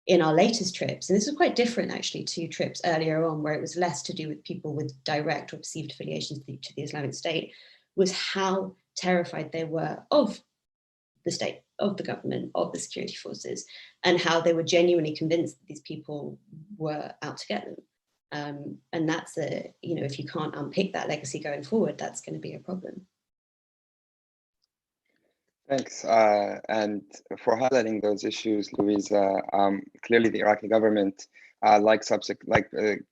E: in our latest trips, and this was quite different actually to trips earlier on, where it was less to do with people with direct or perceived affiliations to the Islamic State, was how terrified they were of the state, of the government, of the security forces, and how they were genuinely convinced that these people were out to get them. And that's a, you know, if you can't unpick that legacy going forward, that's going to be a problem.
A: Thanks, and for highlighting those issues, Louisa. Clearly, the Iraqi government, like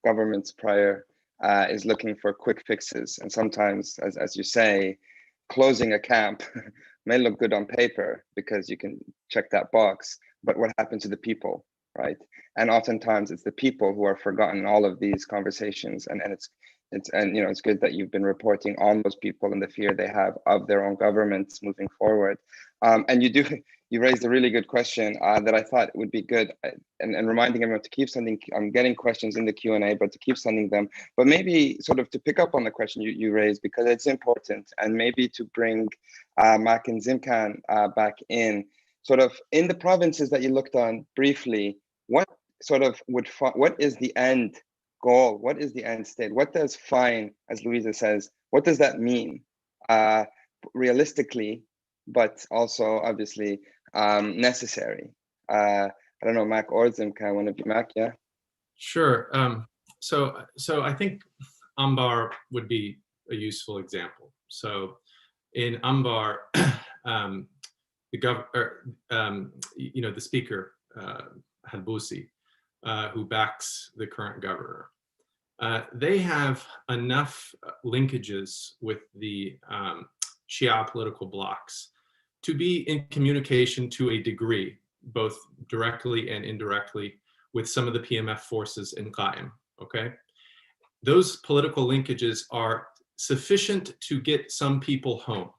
A: governments prior, is looking for quick fixes, and sometimes, as you say, closing a camp may look good on paper because you can check that box, but what happened to the people, right? And oftentimes, it's the people who are forgotten in all of these conversations, and it's good that you've been reporting on those people and the fear they have of their own governments moving forward. And you raised a really good question that I thought would be good, and reminding everyone to keep sending. I'm getting questions in the Q&A, but to keep sending them. But maybe sort of to pick up on the question you raised, because it's important, and maybe to bring Mac and Zimkan back in, sort of in the provinces that you looked on briefly. What is the end goal? What is the end state? What does fine, as Louisa says, what does that mean realistically, but also obviously necessary? I don't know, Mac or Zimkan, one of you. Mac, yeah?
B: Sure. So I think Ambar would be a useful example. So in Ambar, the speaker, Halbusi, who backs the current governor, they have enough linkages with the Shia political blocs to be in communication to a degree, both directly and indirectly, with some of the PMF forces in Qa'im, okay? Those political linkages are sufficient to get some people home,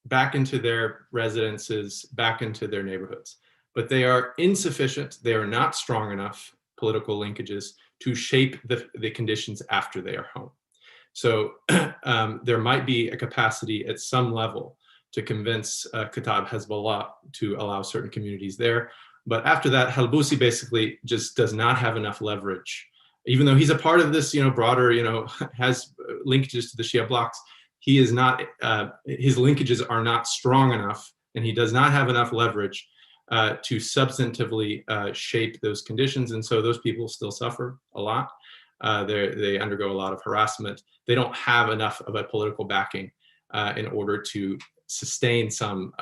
B: back into their residences, back into their neighborhoods. But they are insufficient, they are not strong enough political linkages to shape the conditions after they are home. So there might be a capacity at some level to convince Kataib Hezbollah to allow certain communities there. But after that, Halbusi basically just does not have enough leverage. Even though he's a part of this, broader, has linkages to the Shia blocs, he is not, his linkages are not strong enough, and he does not have enough leverage to substantively shape those conditions. And so those people still suffer a lot. They undergo a lot of harassment. They don't have enough of a political backing in order to sustain some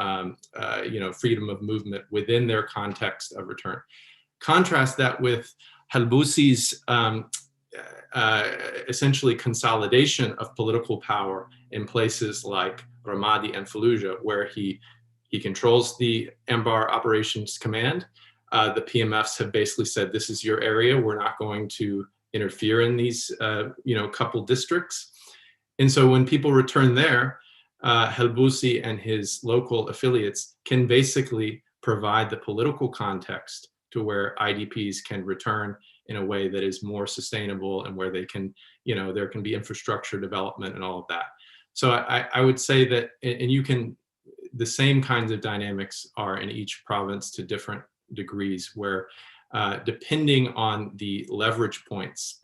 B: freedom of movement within their context of return. Contrast that with Halbusi's essentially consolidation of political power in places like Ramadi and Fallujah, where he controls the Anbar Operations Command. The PMFs have basically said, this is your area. We're not going to interfere in these couple districts. And so when people return there, Halbusi and his local affiliates can basically provide the political context to where IDPs can return in a way that is more sustainable, and where they can, there can be infrastructure development and all of that. So I would say that, and the same kinds of dynamics are in each province to different degrees, where depending on the leverage points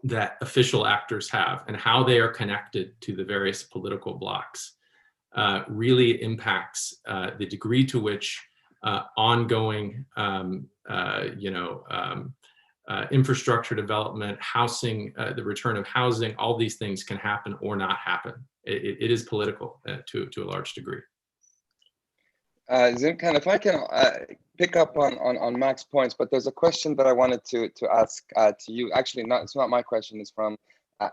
B: that official actors have and how they are connected to the various political blocs, really impacts the degree to which ongoing infrastructure development, housing, the return of housing, all these things can happen or not happen. It is political to a large degree.
A: Zimkan, if I can pick up on Mac's points, but there's a question that I wanted to ask to you. Actually, it's not my question, it's from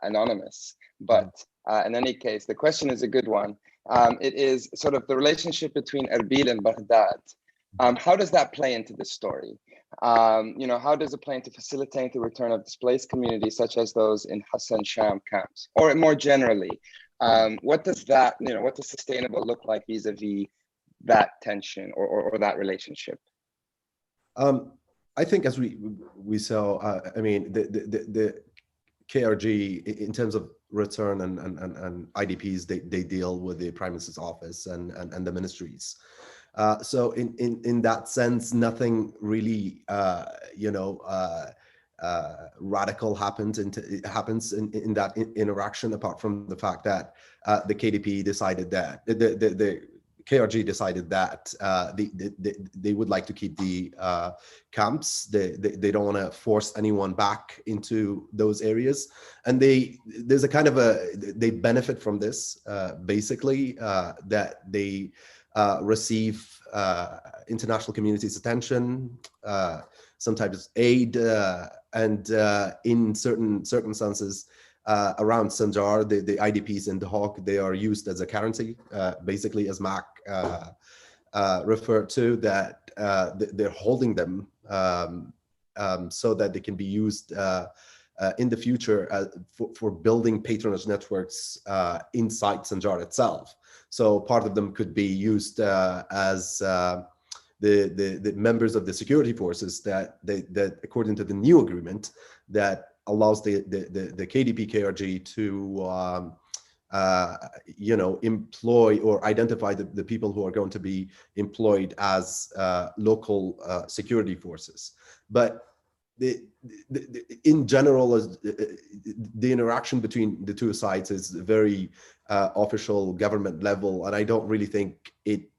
A: Anonymous. But in any case, the question is a good one. It is sort of the relationship between Erbil and Baghdad. How does that play into the story? How does it play into facilitating the return of displaced communities, such as those in Hassan Sham camps, or more generally, what does that, what does sustainable look like vis-a-vis that tension or that relationship?
C: I think as we saw, I mean, the KRG in terms of return and IDPs, they deal with the Prime Minister's office and the ministries. So in that sense, nothing really radical happens in that interaction, apart from the fact that the KDP decided that the KRG decided that they would like to keep the camps. They don't want to force anyone back into those areas, and there's a kind of they benefit from this basically, that they receive international community's attention, sometimes aid, and in certain circumstances around Sanjar, the IDPs in Dahok, they are used as a currency, basically, as Mac referred to, that they're holding them so that they can be used in the future for building patronage networks inside Sanjar itself. So part of them could be used as the members of the security forces that according to the new agreement that allows the KDP KRG to employ or identify the people who are going to be employed as local security forces. But in general, the interaction between the two sides is very official government level, and I don't really think it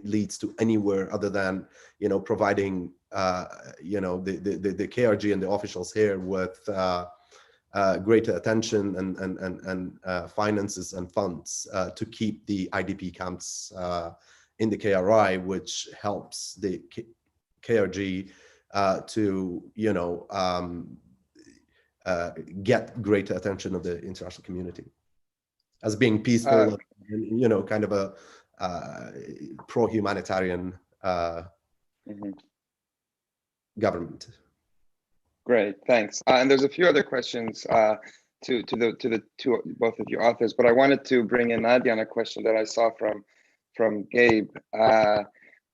C: leads to anywhere other than providing the KRG and the officials here with greater attention and finances and funds to keep the IDP camps in the KRI, which helps the KRG to get greater attention of the international community as being peaceful and kind of a pro-humanitarian government.
A: Great, thanks. And there's a few other questions to both of your authors, but I wanted to bring in Nadia on a question that I saw from Gabe.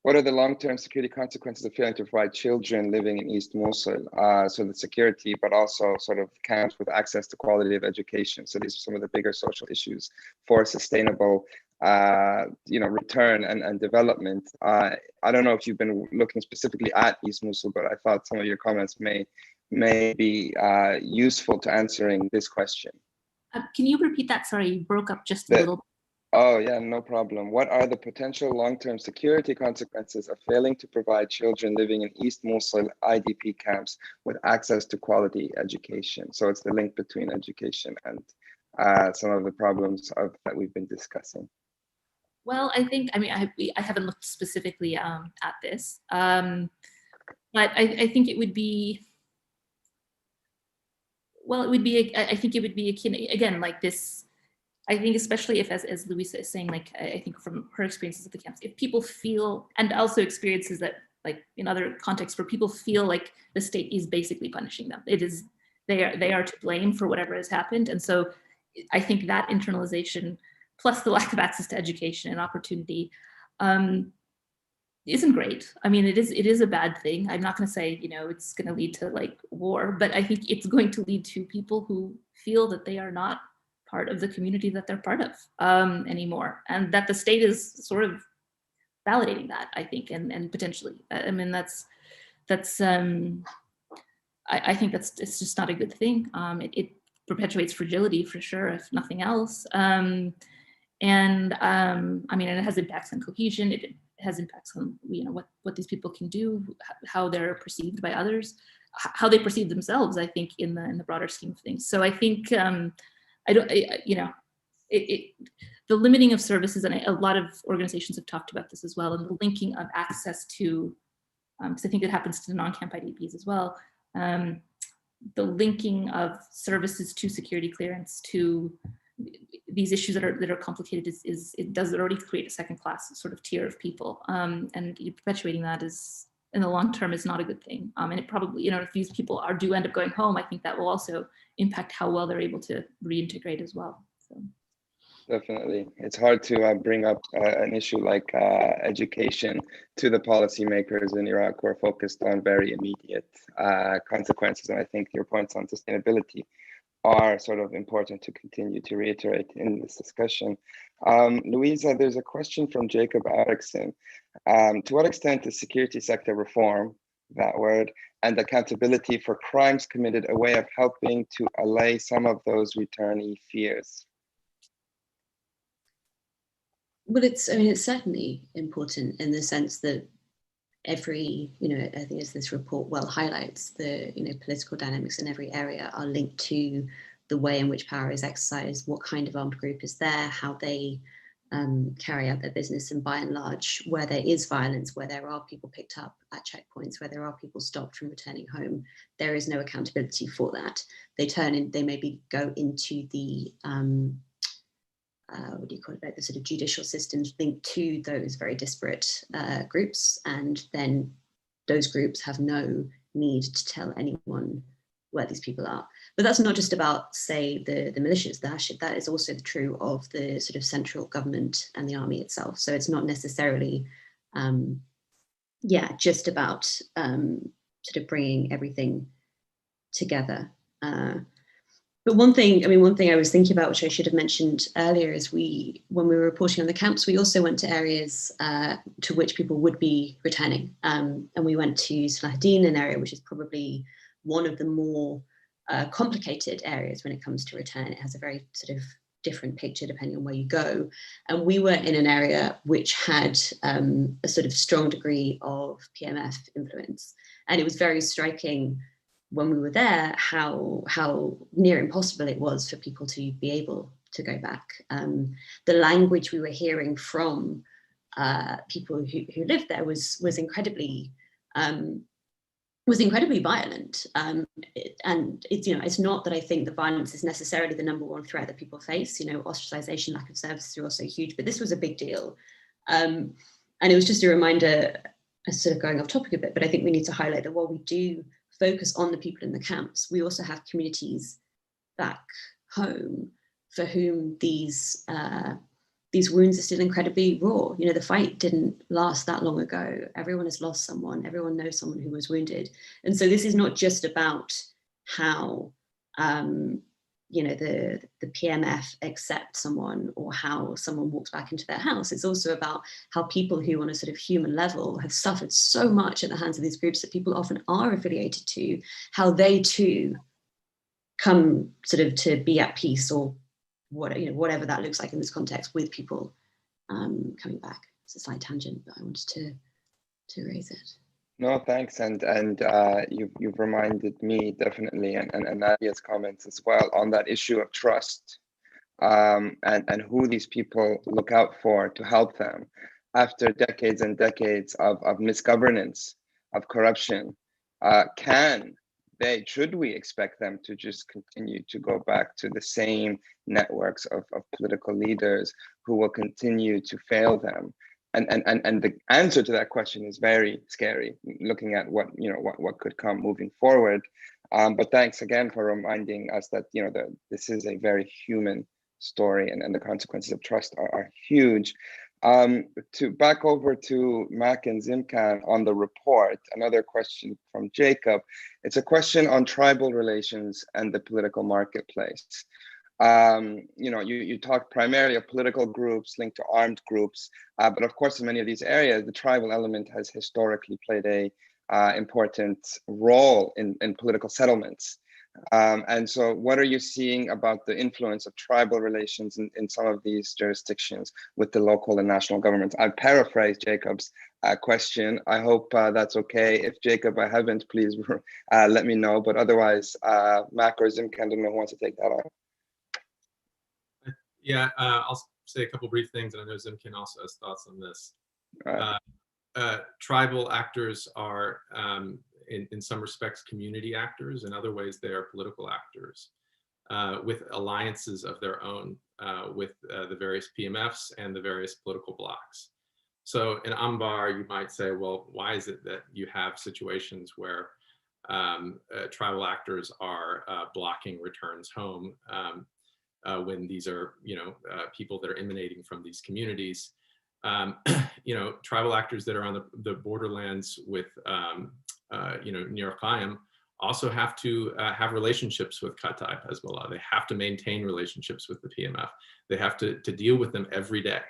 A: What are the long-term security consequences of failing to provide children living in East Mosul? So the security, but also sort of camps with access to quality of education. So these are some of the bigger social issues for sustainable, return and development. I don't know if you've been looking specifically at East Mosul, but I thought some of your comments may be useful to answering this question.
D: Can you repeat that? Sorry, you broke up just a little.
A: Oh, yeah, no problem. What are the potential long-term security consequences of failing to provide children living in East Mosul IDP camps with access to quality education? So it's the link between education and some of the problems that we've been discussing.
D: Well, I haven't looked specifically at this, but I think it would be, I think it would be akin, again, like this. I think especially if, as Louisa is saying, like, I think from her experiences at the camps, if people feel, and also experiences that, like in other contexts where people feel like the state is basically punishing them, they are to blame for whatever has happened. And so I think that internalization, plus the lack of access to education and opportunity, isn't great. I mean, it is a bad thing. I'm not going to say, it's going to lead to like war, but I think it's going to lead to people who feel that they are not part of the community that they're part of anymore, and that the state is sort of validating that, I think, and potentially. I mean, I think it's just not a good thing. It perpetuates fragility for sure, if nothing else. I mean, and it has impacts on cohesion. It has impacts on what these people can do, how they're perceived by others, how they perceive themselves, I think, in the broader scheme of things. So I think the limiting of services, and a lot of organizations have talked about this as well, and the linking of access to, because I think it happens to the non-camp IDPs as well, the linking of services to security clearance, to these issues that are complicated it does already create a second class sort of tier of people, and perpetuating that is in the long term is not a good thing. And it probably, if these people do end up going home, I think that will also impact how well they're able to reintegrate as well. So.
A: Definitely. It's hard to bring up an issue like education to the policymakers in Iraq who are focused on very immediate consequences. And I think your points on sustainability are sort of important to continue to reiterate in this discussion. Louisa, there's a question from Jacob Erickson. To what extent is security sector reform, that word, and accountability for crimes committed a way of helping to allay some of those returnee fears?
E: Well, it's certainly important in the sense that every, I think as this report well highlights, the, political dynamics in every area are linked to the way in which power is exercised, what kind of armed group is there, how they carry out their business, and by and large, where there is violence, where there are people picked up at checkpoints, where there are people stopped from returning home, there is no accountability for that. They maybe go into the what do you call it, the sort of judicial systems linked to those very disparate groups, and then those groups have no need to tell anyone where these people are. But that's not just about, say, the militias. That is also true of the sort of central government and the army itself. So it's not necessarily, just about sort of bringing everything together. But one thing I was thinking about, which I should have mentioned earlier, is when we were reporting on the camps, we also went to areas to which people would be returning. And we went to Salahuddin, an area which is probably one of the more complicated areas when it comes to return. It has a very sort of different picture depending on where you go. And we were in an area which had a sort of strong degree of PMF influence. And it was very striking when we were there, how near impossible it was for people to be able to go back. The language we were hearing from people who lived there was incredibly violent. And it's not that I think the violence is necessarily the number one threat that people face. Ostracization, lack of services are also huge, but this was a big deal. And it was just a reminder, sort of going off topic a bit, but I think we need to highlight that while we do focus on the people in the camps, we also have communities back home for whom these wounds are still incredibly raw. The fight didn't last that long ago. Everyone has lost someone. Everyone knows someone who was wounded. And so this is not just about how the PMF accept someone or how someone walks back into their house. It's also about how people who on a sort of human level have suffered so much at the hands of these groups that people often are affiliated to, how they too come sort of to be at peace, or whatever that looks like in this context, with people coming back. It's a slight tangent, but I wanted to raise it.
A: No, thanks, and you've reminded me definitely, and Nadia's comments as well on that issue of trust, and who these people look out for to help them after decades and decades of misgovernance, of corruption. Should we expect them to just continue to go back to the same networks of political leaders who will continue to fail them? And the answer to that question is very scary, looking at what could come moving forward. But thanks again for reminding us that this is a very human story, and the consequences of trust are huge. To back over to Mac and Zimkan on the report, another question from Jacob. It's a question on tribal relations and the political marketplace. You talk primarily of political groups linked to armed groups, but of course in many of these areas, the tribal element has historically played a important role in political settlements. And so what are you seeing about the influence of tribal relations in some of these jurisdictions with the local and national governments? I paraphrase Jacob's question. I hope that's okay. If Jacob, I haven't, please let me know. But otherwise, Mac or Zimkan, I don't know who wants to take that on.
B: Yeah, I'll say a couple brief things, and I know Zimkan also has thoughts on this. Tribal actors are, in some respects, community actors. In other ways, they are political actors. with alliances of their own with the various PMFs and the various political blocs. So in Ambar, you might say, well, why is it that you have situations where tribal actors are blocking returns home when these are, people that are emanating from these communities? Tribal actors that are on the borderlands with, near Qaim also have to have relationships with Kataib Hezbollah. They have to maintain relationships with the PMF. They have to deal with them every day.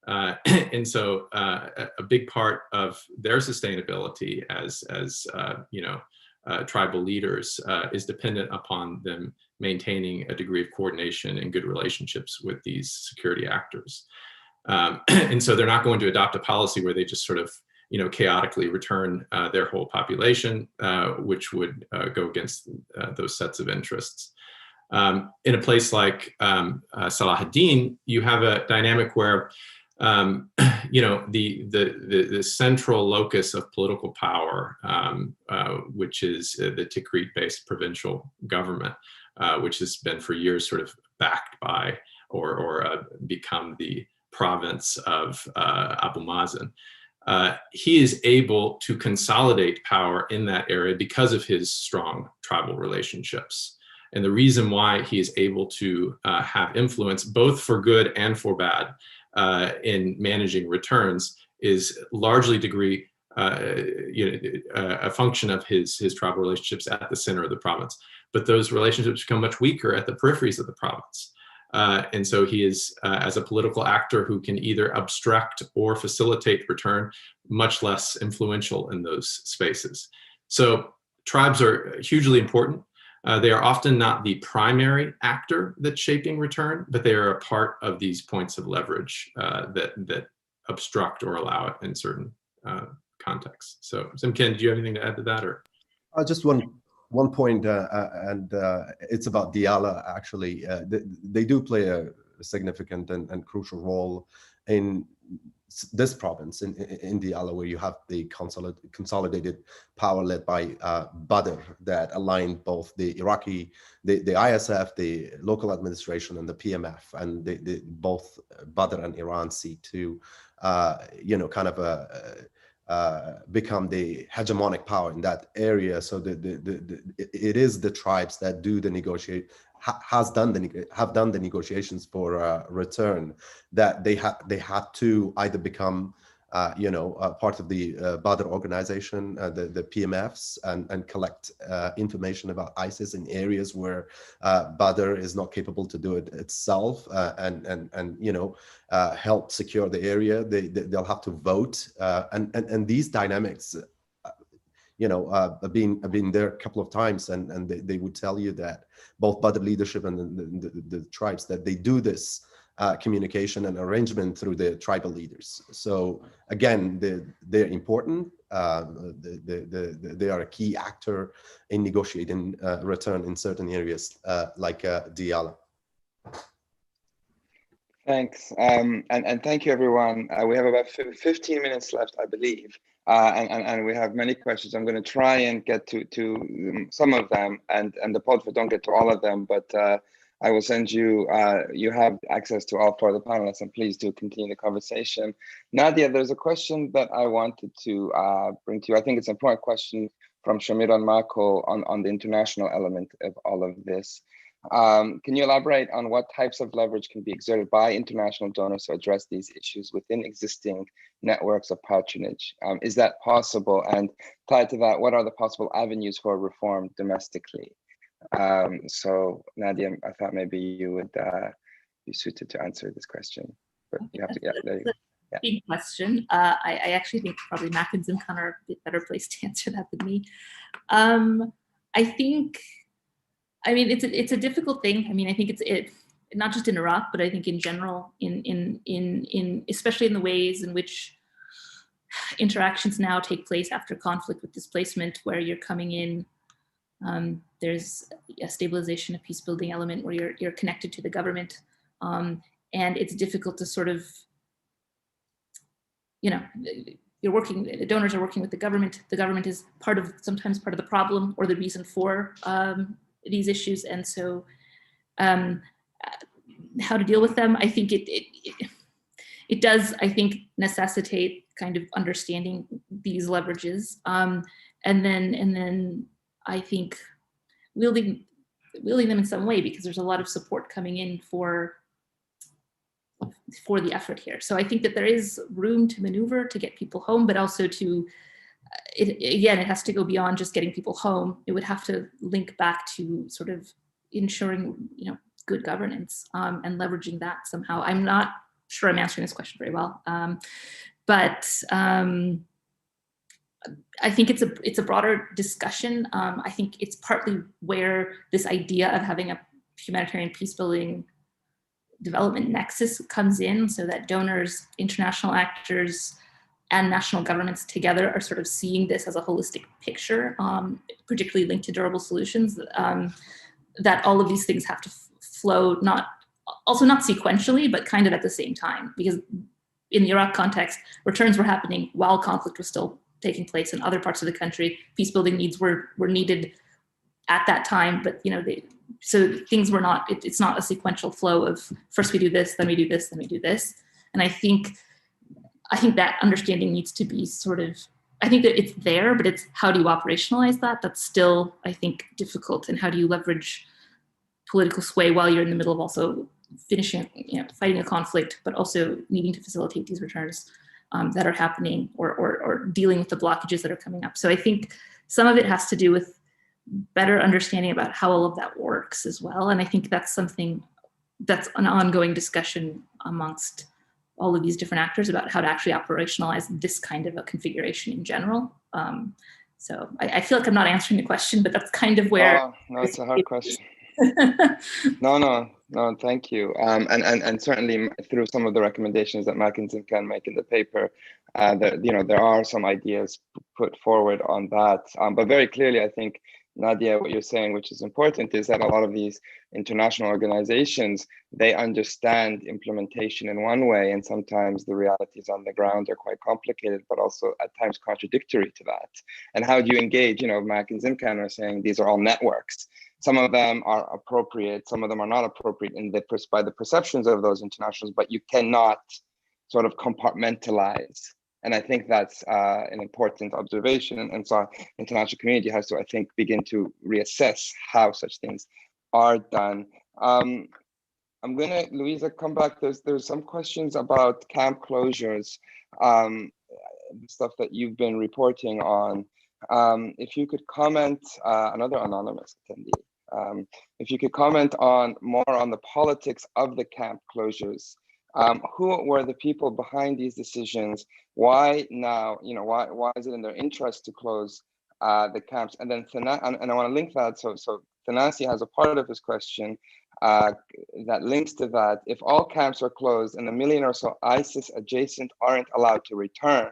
B: And so a big part of their sustainability as tribal leaders is dependent upon them maintaining a degree of coordination and good relationships with these security actors. And so they're not going to adopt a policy where they just sort of, chaotically return their whole population, which would go against those sets of interests. In a place like Salahuddin, you have a dynamic where, the central locus of political power, which is the Tikrit-based provincial government, which has been for years sort of backed by or become the province of Abu Mazen. He is able to consolidate power in that area because of his strong tribal relationships. And the reason why he is able to have influence, both for good and for bad, in managing returns is largely a function of his tribal relationships at the center of the province. But those relationships become much weaker at the peripheries of the province. And so he is, as a political actor who can either obstruct or facilitate return, much less influential in those spaces. So tribes are hugely important. They are often not the primary actor that's shaping return, but they are a part of these points of leverage that obstruct or allow it in certain contexts. So, Ken, do you have anything to add to that, or?
C: Just one point, and it's about Diyala. Actually, they do play a significant and crucial role in this province in Diyala, where you have the consolidated power led by Badr that aligned both the Iraqi, the ISF, the local administration, and the PMF, and both Badr and Iran seek to, become the hegemonic power in that area. So it is the tribes that do the negotiate. Have done the negotiations for return, that they had to either become part of the Badr organization, the PMFs, and collect information about ISIS in areas where Badr is not capable to do it itself, and help secure the area. They'll have to vote, and these dynamics. I've been there a couple of times, and they would tell you that both Badr leadership and the tribes, that they do this communication and arrangement through the tribal leaders. So again, they're important. They are a key actor in negotiating return in certain areas like Diyala.
A: Thanks, and thank you, everyone. We have about 15 minutes left, I believe. And we have many questions. I'm going to try and get to some of them, and the pods don't get to all of them, but I will send you, you have access to all four of the panelists, and please do continue the conversation. Nadia, there's a question that I wanted to bring to you. I think it's an important question from Shamiran Mako on the international element of all of this. Can you elaborate on what types of leverage can be exerted by international donors to address these issues within existing networks of patronage? Is that possible? And tied to that, what are the possible avenues for reform domestically? So Nadia, I thought maybe you would be suited to answer this question, but you have to get there.
D: Yeah. Big question. I actually think probably Mac and Zimkan are a bit better placed to answer that than me. I mean, it's a difficult thing. I mean, I think it's not just in Iraq, but I think in general, in especially in the ways in which interactions now take place after conflict with displacement, where you're coming in, there's a stabilization, a peace building element where you're connected to the government, and it's difficult to sort of, the donors are working with the government is sometimes part of the problem or the reason for these issues. And so how to deal with them. I think it does, I think, necessitate kind of understanding these leverages, and then I think wielding them in some way, because there's a lot of support coming in for the effort here. So I think that there is room to maneuver to get people home, but also to, it has to go beyond just getting people home. It would have to link back to sort of ensuring, good governance, and leveraging that somehow. I'm not sure I'm answering this question very well, but I think it's a broader discussion. I think it's partly where this idea of having a humanitarian peacebuilding development nexus comes in, so that donors, international actors, and national governments together are sort of seeing this as a holistic picture, particularly linked to durable solutions, that all of these things have to flow, not sequentially, but kind of at the same time. Because in the Iraq context, returns were happening while conflict was still taking place in other parts of the country. Peacebuilding needs were needed at that time, but so things were not, it's not a sequential flow of first we do this, then we do this, then we do this. And I think that understanding needs to be sort of, I think that it's there, but it's how do you operationalize that? That's still, I think, difficult. And how do you leverage political sway while you're in the middle of also finishing, fighting a conflict, but also needing to facilitate these returns that are happening, or dealing with the blockages that are coming up. So I think some of it has to do with better understanding about how all of that works as well. And I think that's something that's an ongoing discussion amongst all of these different actors about how to actually operationalize this kind of a configuration in general. So I feel like I'm not answering the question, but that's kind of where—
A: No, it's a hard question. No, thank you. And certainly through some of the recommendations that Mac and Zim can make in the paper, there are some ideas put forward on that. But very clearly, I think, Nadia, what you're saying, which is important, is that a lot of these international organizations, they understand implementation in one way, and sometimes the realities on the ground are quite complicated, but also at times contradictory to that. And how do you engage? Mac and Zimkan are saying these are all networks. Some of them are appropriate, some of them are not appropriate by the perceptions of those internationals, but you cannot sort of compartmentalize. And I think that's an important observation. And so international community has to, I think, begin to reassess how such things are done. I'm gonna, Louisa, come back. There's some questions about camp closures, stuff that you've been reporting on. If you could comment, another anonymous attendee, if you could comment more on the politics of the camp closures. Who were the people behind these decisions? Why now? Why is it in their interest to close the camps? And then, and I want to link that. So Thanasi has a part of his question that links to that. If all camps are closed and 1 million or so ISIS adjacent aren't allowed to return,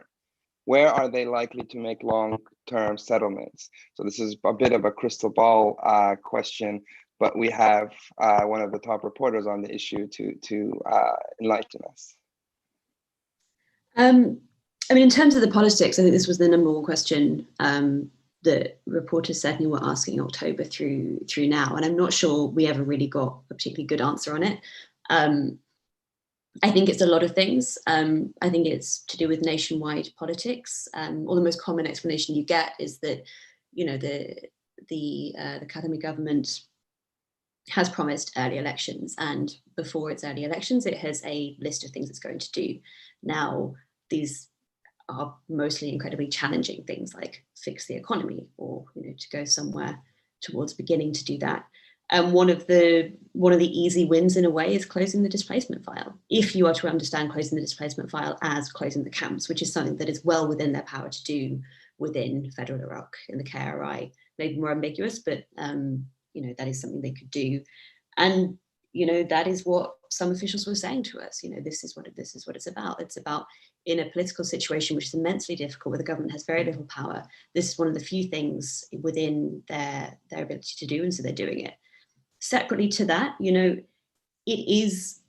A: where are they likely to make long-term settlements? So this is a bit of a crystal ball question, but we have one of the top reporters on the issue to enlighten us.
E: In terms of the politics, I think this was the number one question that reporters certainly were asking in October through now, and I'm not sure we ever really got a particularly good answer on it. I think it's a lot of things. I think it's to do with nationwide politics. Or the most common explanation you get is that, the Khatami government has promised early elections, and before its early elections, it has a list of things it's going to do. Now, these are mostly incredibly challenging things like fix the economy, or to go somewhere towards beginning to do that. And one of the easy wins in a way is closing the displacement file. If you are to understand closing the displacement file as closing the camps, which is something that is well within their power to do within federal Iraq in the KRI, maybe more ambiguous, but that is something they could do. And that is what some officials were saying to us. This is what it's about. It's about, in a political situation which is immensely difficult, where the government has very little power, this is one of the few things within their ability to do, and so they're doing it. Separately to that, it is,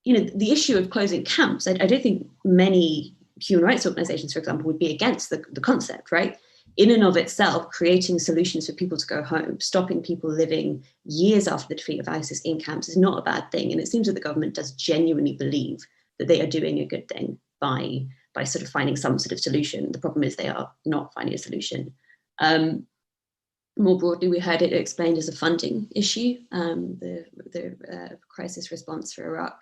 E: the issue of closing camps. I don't think many human rights organizations, for example, would be against the concept, right? in and of itself, creating solutions for people to go home, stopping people living years after the defeat of ISIS in camps is not a bad thing. And it seems that the government does genuinely believe that they are doing a good thing by sort of finding some sort of solution. The problem is they are not finding a solution. More broadly, we heard it explained as a funding issue. The crisis response for Iraq,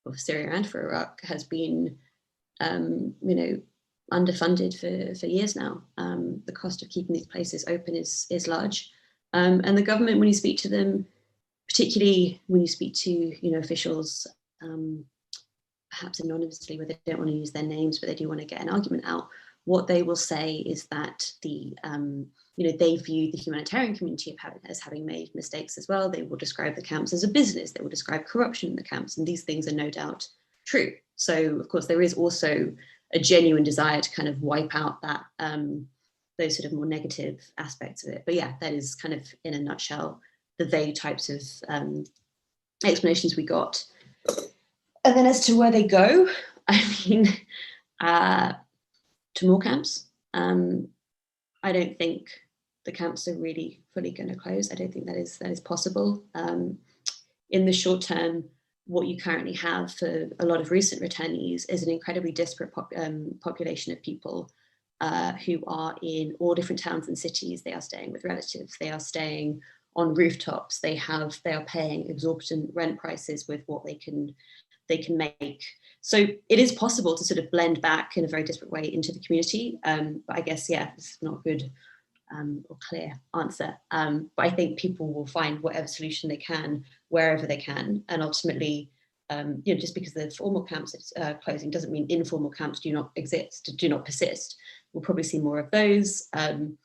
E: or for Syria and for Iraq, has been, underfunded for years now. The cost of keeping these places open is large. And the government, when you speak to them, particularly when you speak to officials, perhaps anonymously, where they don't want to use their names, but they do want to get an argument out, what they will say is that they view the humanitarian community as having made mistakes as well. They will describe the camps as a business. They will describe corruption in the camps, and these things are no doubt true. So, of course, there is also a genuine desire to kind of wipe out that those sort of more negative aspects of it. But yeah, that is kind of, in a nutshell, the vague types of explanations we got. And then as to where they go, I mean, to more camps. I don't think the camps are really fully going to close. I don't think that is possible. In the short term, what you currently have for a lot of recent returnees is an incredibly disparate population of people who are in all different towns and cities. They are staying with relatives. They are staying on rooftops. They are paying exorbitant rent prices with what they can make. So it is possible to sort of blend back in a very disparate way into the community. But I guess, yeah, it's not a good or clear answer. But I think people will find whatever solution they can, wherever they can. And ultimately, just because the formal camps are closing doesn't mean informal camps do not exist, do not persist. We'll probably see more of those. And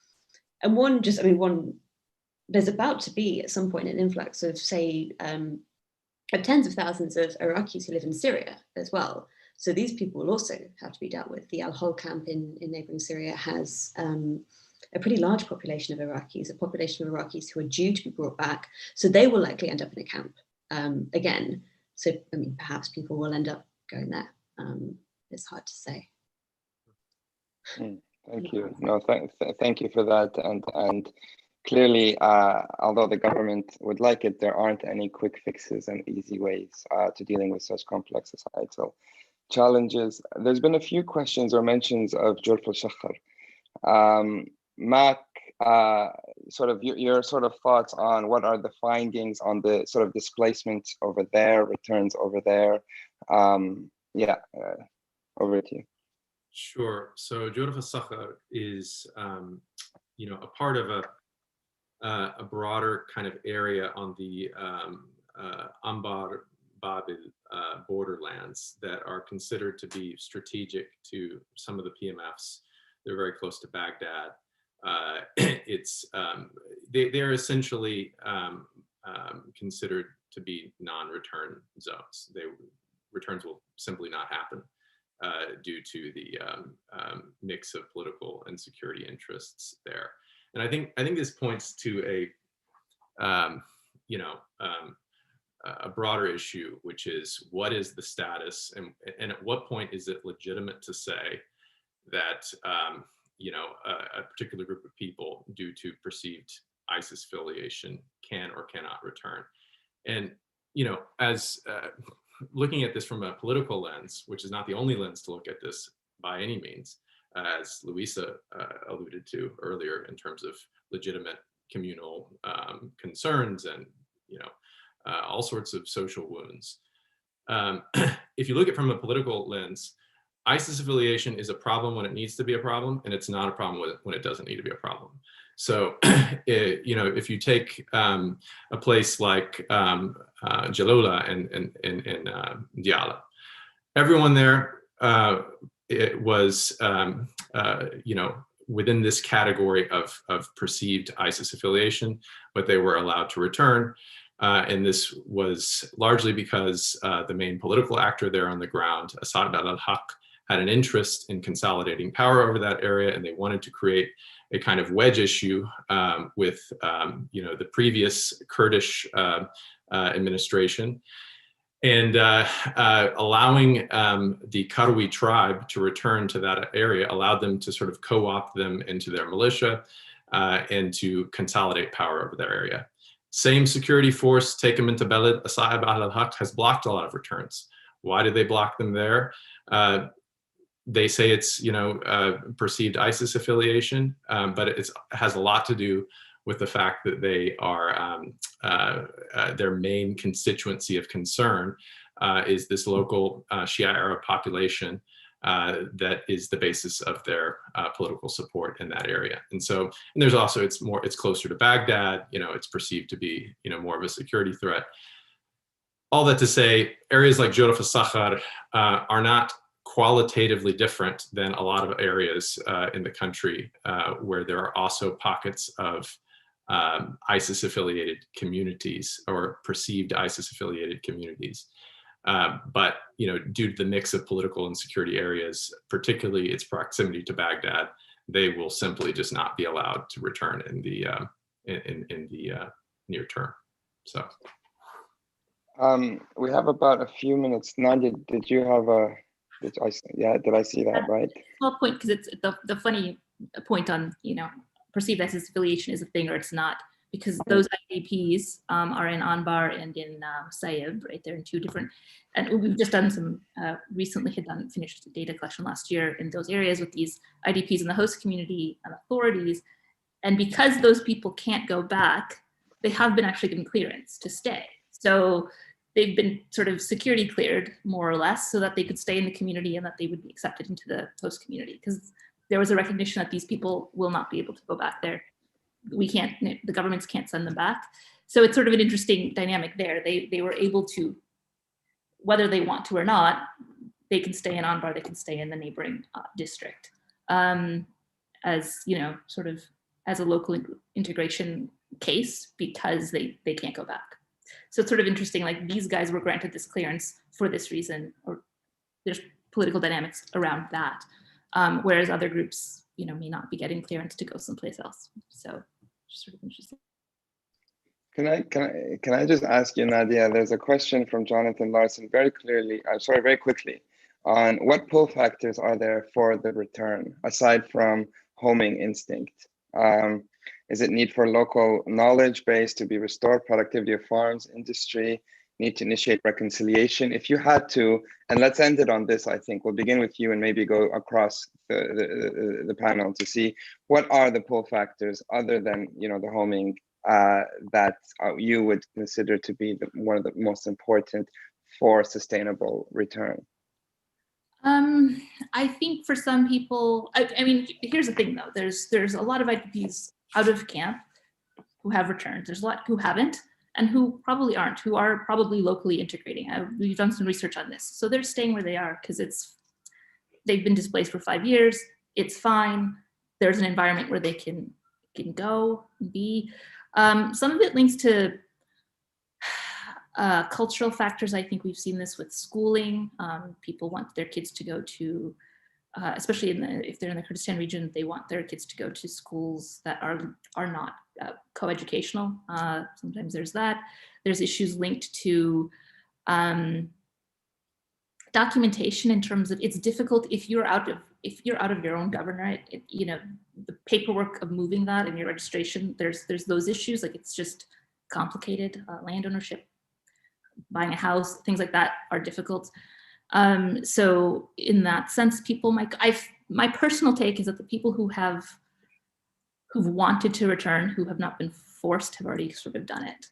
E: there's about to be at some point an influx of, say, of tens of thousands of Iraqis who live in Syria as well. So these people will also have to be dealt with. The Al-Hol camp in neighboring Syria has a pretty large population of Iraqis, a population of Iraqis who are due to be brought back. So they will likely end up in a camp again. So, I mean, perhaps people will end up going there. It's hard to say.
A: Thank you. No, thank you for that. And clearly, although the government would like it, there aren't any quick fixes and easy ways to dealing with such complex societal challenges. There's been a few questions or mentions of Jurf al-Shakhar. Mac, sort of your sort of thoughts on what are the findings on the sort of displacement over there, returns over there. Over to you.
B: Sure. So Jurf al-Shakhar is, a part of a broader kind of area on the Anbar Babil borderlands that are considered to be strategic to some of the PMFs. They're very close to Baghdad. They're essentially considered to be non-return zones. Returns will simply not happen due to the mix of political and security interests there. And I think this points to a broader issue, which is what is the status and at what point is it legitimate to say that a particular group of people, due to perceived ISIS affiliation, can or cannot return. And as looking at this from a political lens, which is not the only lens to look at this by any means, as Louisa alluded to earlier, in terms of legitimate communal concerns and all sorts of social wounds. If you look at it from a political lens, ISIS affiliation is a problem when it needs to be a problem, and it's not a problem when it doesn't need to be a problem. So, if you take a place like Jalula in Diyala, everyone there it was, within this category of perceived ISIS affiliation, but they were allowed to return. And this was largely because the main political actor there on the ground, Asad al-Haq, had an interest in consolidating power over that area, and they wanted to create a kind of wedge issue with the previous Kurdish administration. and allowing the Karawi tribe to return to that area allowed them to sort of co-opt them into their militia and to consolidate power over their area. Same security force, Take into Beled, Asa'ib al-Haq, has blocked a lot of returns. Why did they block them there? They say it's, you know, perceived ISIS affiliation, but it has a lot to do with the fact that they are, their main constituency of concern is this local Shia Arab population that is the basis of their political support in that area. And so, and there's also, it's closer to Baghdad, you know, it's perceived to be, you know, more of a security threat. All that to say, areas like Jurf al-Sakhar are not qualitatively different than a lot of areas in the country where there are also pockets of ISIS-affiliated communities or perceived ISIS-affiliated communities. But, you know, due to the mix of political and security areas, particularly its proximity to Baghdad, they will simply just not be allowed to return in the near term. So.
A: We have about a few minutes. Nadia, did you have a? Did I see that right?
D: Small point, because it's the funny point on, you know, perceived ISIS affiliation is a thing or it's not, because those IDPs are in Anbar and in Sayeb, right? They're in two different, and we've just done some, recently finished data collection last year in those areas with these IDPs in the host community and authorities. And because those people can't go back, they have been actually given clearance to stay. So they've been sort of security cleared, more or less, so that they could stay in the community and that they would be accepted into the host community, because there was a recognition that these people will not be able to go back there. We can't, the governments can't send them back. So it's sort of an interesting dynamic there. They were able to, whether they want to or not, they can stay in Anbar, they can stay in the neighboring district. As, you know, sort of as a local integration case, because they can't go back. So it's sort of interesting, like these guys were granted this clearance for this reason, or there's political dynamics around that. Whereas other groups, you know, may not be getting clearance to go someplace else. So just sort of interesting.
A: Can I just ask you, Nadia, there's a question from Jonathan Larson very quickly, on what pull factors are there for the return, aside from homing instinct? Is it need for local knowledge base to be restored, productivity of farms, industry, need to initiate reconciliation? If you had to, and let's end it on this, I think we'll begin with you and maybe go across the panel to see what are the pull factors other than, you know, the homing that you would consider to be one of the most important for sustainable return.
D: I think for some people, I mean, here's the thing though, there's a lot of IDPs out of camp who have returned. There's a lot who haven't, and who probably aren't, who are probably locally integrating. We've done some research on this. So they're staying where they are because they've been displaced for 5 years. It's fine. There's an environment where they can go and be. Some of it links to cultural factors. I think we've seen this with schooling. People want their kids to go to, especially if they're in the Kurdistan region, they want their kids to go to schools that are not co-educational. Sometimes there's that. There's issues linked to documentation in terms of, it's difficult if you're out of your own governorate, you know, the paperwork of moving that and your registration, there's those issues, like it's just complicated. Land ownership, buying a house, things like that are difficult. So in that sense, people my personal take is that the people who've wanted to return, who have not been forced, have already sort of done it.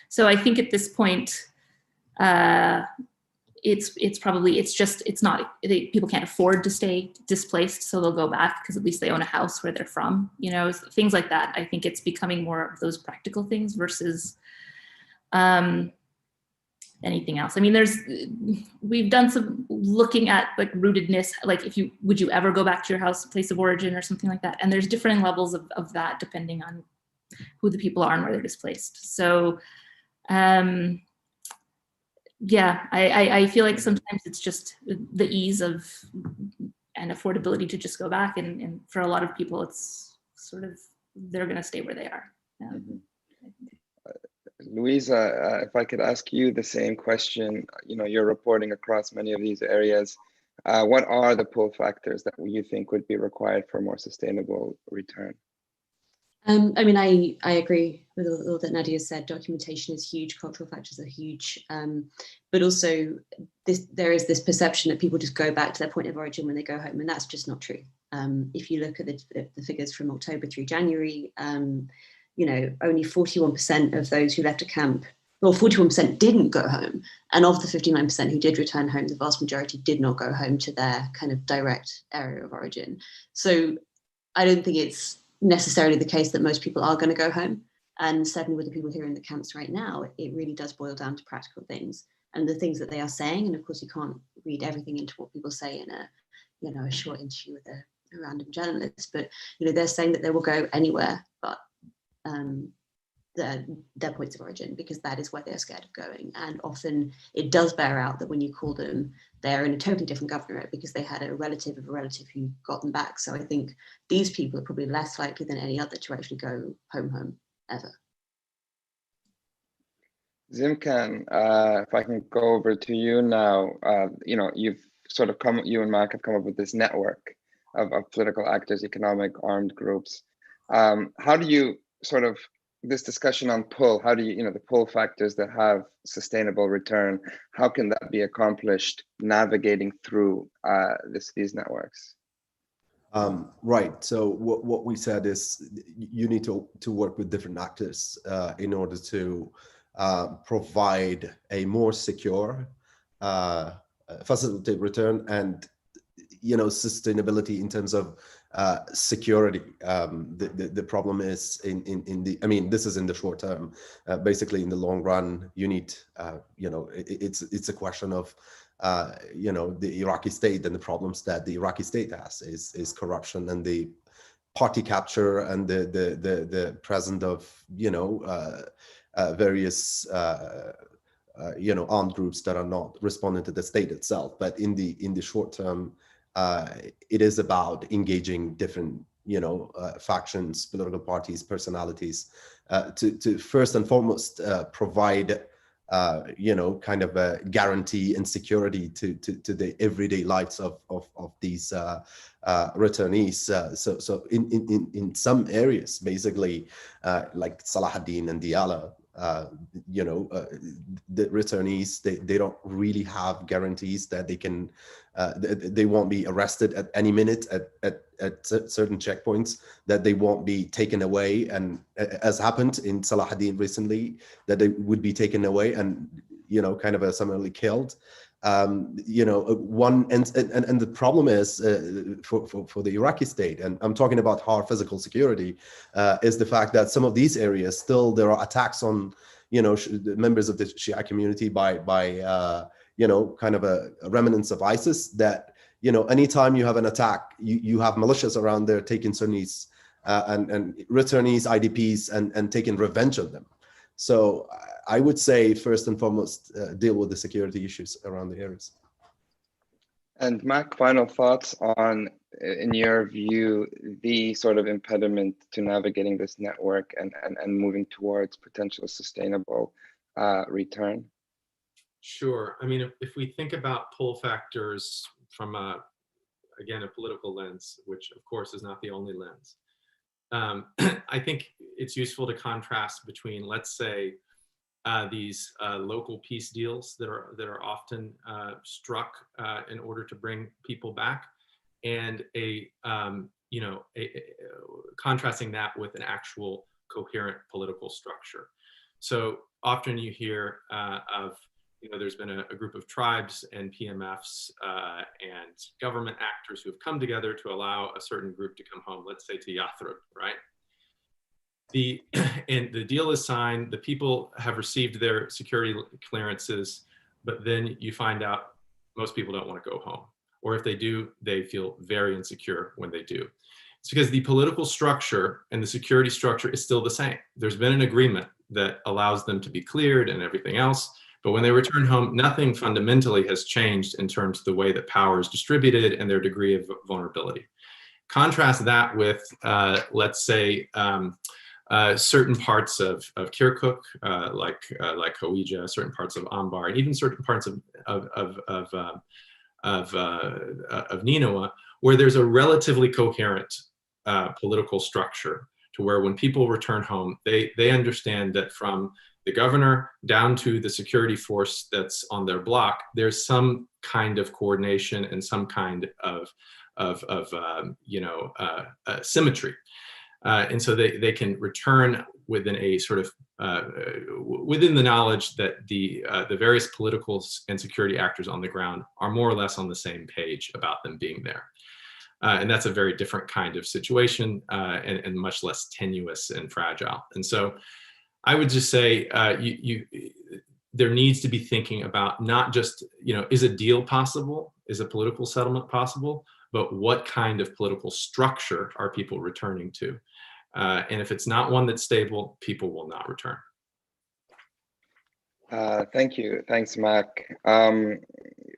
D: So I think at this point, people can't afford to stay displaced, so they'll go back because at least they own a house where they're from, you know, things like that. I think it's becoming more of those practical things versus anything else. I mean, we've done some looking at like rootedness, like would you ever go back to your house, place of origin or something like that? And there's different levels of that depending on who the people are and where they're displaced. So yeah, I feel like sometimes it's just the ease of and affordability to just go back. And for a lot of people, it's sort of, they're gonna stay where they are.
A: Louisa, if I could ask you the same question, you're reporting across many of these areas. What are the pull factors that you think would be required for a more sustainable return?
E: I mean, I agree with all that Nadia said. Documentation is huge, cultural factors are huge, but also there is this perception that people just go back to their point of origin when they go home, and that's just not true. If you look at the figures from October through January, only 41% of those who left a camp, well, 41% didn't go home, and of the 59% who did return home, the vast majority did not go home to their kind of direct area of origin. So I don't think it's necessarily the case that most people are going to go home, and certainly with the people here in the camps right now, it really does boil down to practical things and the things that they are saying. And of course, you can't read everything into what people say in a short interview with a random journalist, but they're saying that they will go anywhere but their points of origin, because that is where they're scared of going. And often it does bear out that when you call them, they're in a totally different governorate because they had a relative of a relative who got them back. So I think these people are probably less likely than any other to actually go home ever.
A: Zimkan, if I can go over to you now, you've sort of you and Mark have come up with this network of political actors, economic armed groups. How do you sort of, this discussion on pull, how do you, the pull factors that have sustainable return, how can that be accomplished navigating through these networks?
C: Right. So what we said is you need to work with different actors in order to provide a more secure, facilitate return, and sustainability in terms of security. The problem is this is in the short term. Basically, in the long run, you need it's a question of the Iraqi state, and the problems that the Iraqi state has is corruption and the party capture and the presence of various armed groups that are not responding to the state itself. But in the short term, it is about engaging different factions, political parties, personalities, to first and foremost provide kind of a guarantee and security to the everyday lives of these returnees. So in some areas, basically, like Salahuddin and Diyala, the returnees, they don't really have guarantees that they can they won't be arrested at any minute at certain checkpoints, that they won't be taken away, and as happened in Salahuddin recently, that they would be taken away and kind of summarily killed. And the problem is for the Iraqi state, and I'm talking about hard physical security, is the fact that some of these areas still there are attacks on members of the Shia community by kind of a remnants of ISIS, that anytime you have an attack, you have militias around there taking Sunnis and returnees, IDPs, and taking revenge on them. So I would say first and foremost deal with the security issues around the areas.
A: And Mac, final thoughts on, in your view, the sort of impediment to navigating this network and moving towards potential sustainable return?
B: Sure. I mean, if we think about pull factors from again, a political lens, which of course is not the only lens, I think it's useful to contrast between, let's say, these local peace deals that are often struck in order to bring people back, and contrasting that with an actual coherent political structure. So often you hear of there's been a group of tribes and PMFs and government actors who have come together to allow a certain group to come home, let's say to Yathrib, right? And the deal is signed, the people have received their security clearances, but then you find out most people don't want to go home. Or if they do, they feel very insecure when they do. It's because the political structure and the security structure is still the same. There's been an agreement that allows them to be cleared and everything else. But when they return home, nothing fundamentally has changed in terms of the way that power is distributed and their degree of vulnerability. Contrast that with, let's say, certain parts of Kirkuk, like Hawija, certain parts of Anbar, and even certain parts of Ninawa, where there's a relatively coherent political structure, to where when people return home, they understand that from the governor down to the security force that's on their block, there's some kind of coordination and some kind of symmetry. And so they can return within a sort of within the knowledge that the various political and security actors on the ground are more or less on the same page about them being there. And that's a very different kind of situation, and much less tenuous and fragile. And so I would just say there needs to be thinking about not just, is a deal possible? Is a political settlement possible? But what kind of political structure are people returning to? And if it's not one that's stable, people will not return.
A: Thank you. Thanks, Mac.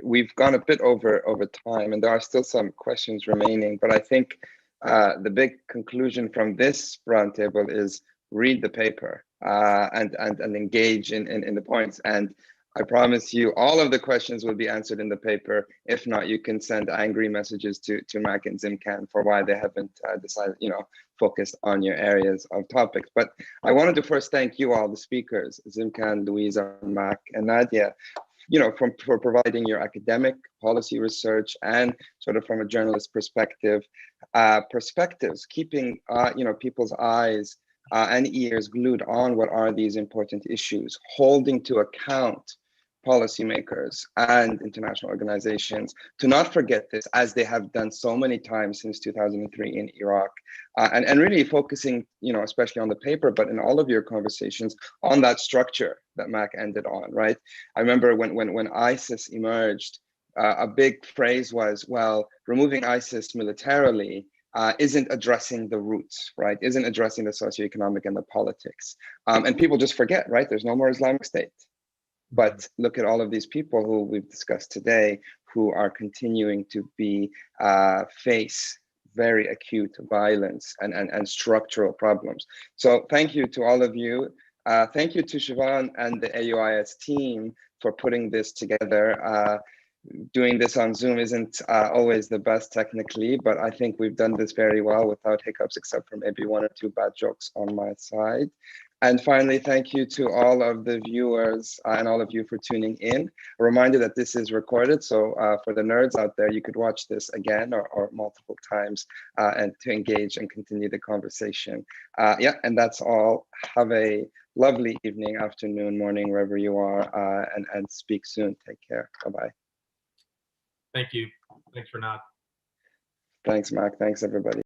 A: We've gone a bit over time, and there are still some questions remaining, but I think the big conclusion from this roundtable is read the paper and engage in the points. And I promise you all of the questions will be answered in the paper. If not, you can send angry messages to Mac and Zimkan for why they haven't decided, focused on your areas of topics. But I wanted to first thank you all, the speakers, Zimkan, Louisa, Mac, and Nadia, for providing your academic policy research and sort of from a journalist perspective, perspectives, keeping people's eyes and ears glued on what are these important issues, holding to account policymakers and international organizations to not forget this, as they have done so many times since 2003 in Iraq, and really focusing, especially on the paper, but in all of your conversations, on that structure that Mac ended on, right? I remember when ISIS emerged, a big phrase was, well, removing ISIS militarily isn't addressing the roots, right? Isn't addressing the socioeconomic and the politics. And people just forget, right? There's no more Islamic State. But look at all of these people who we've discussed today, who are continuing to be face very acute violence and structural problems. So thank you to all of you. Thank you to Siobhan and the AUIS team for putting this together. Doing this on Zoom isn't always the best technically, but I think we've done this very well without hiccups, except for maybe one or two bad jokes on my side. And finally, thank you to all of the viewers and all of you for tuning in. A reminder that this is recorded, so for the nerds out there, you could watch this again or multiple times and to engage and continue the conversation. Yeah, and that's all. Have a lovely evening, afternoon, morning, wherever you are, and speak soon. Take care. Bye-bye.
B: Thank you. Thanks, Renat.
A: Thanks, Mac. Thanks, everybody.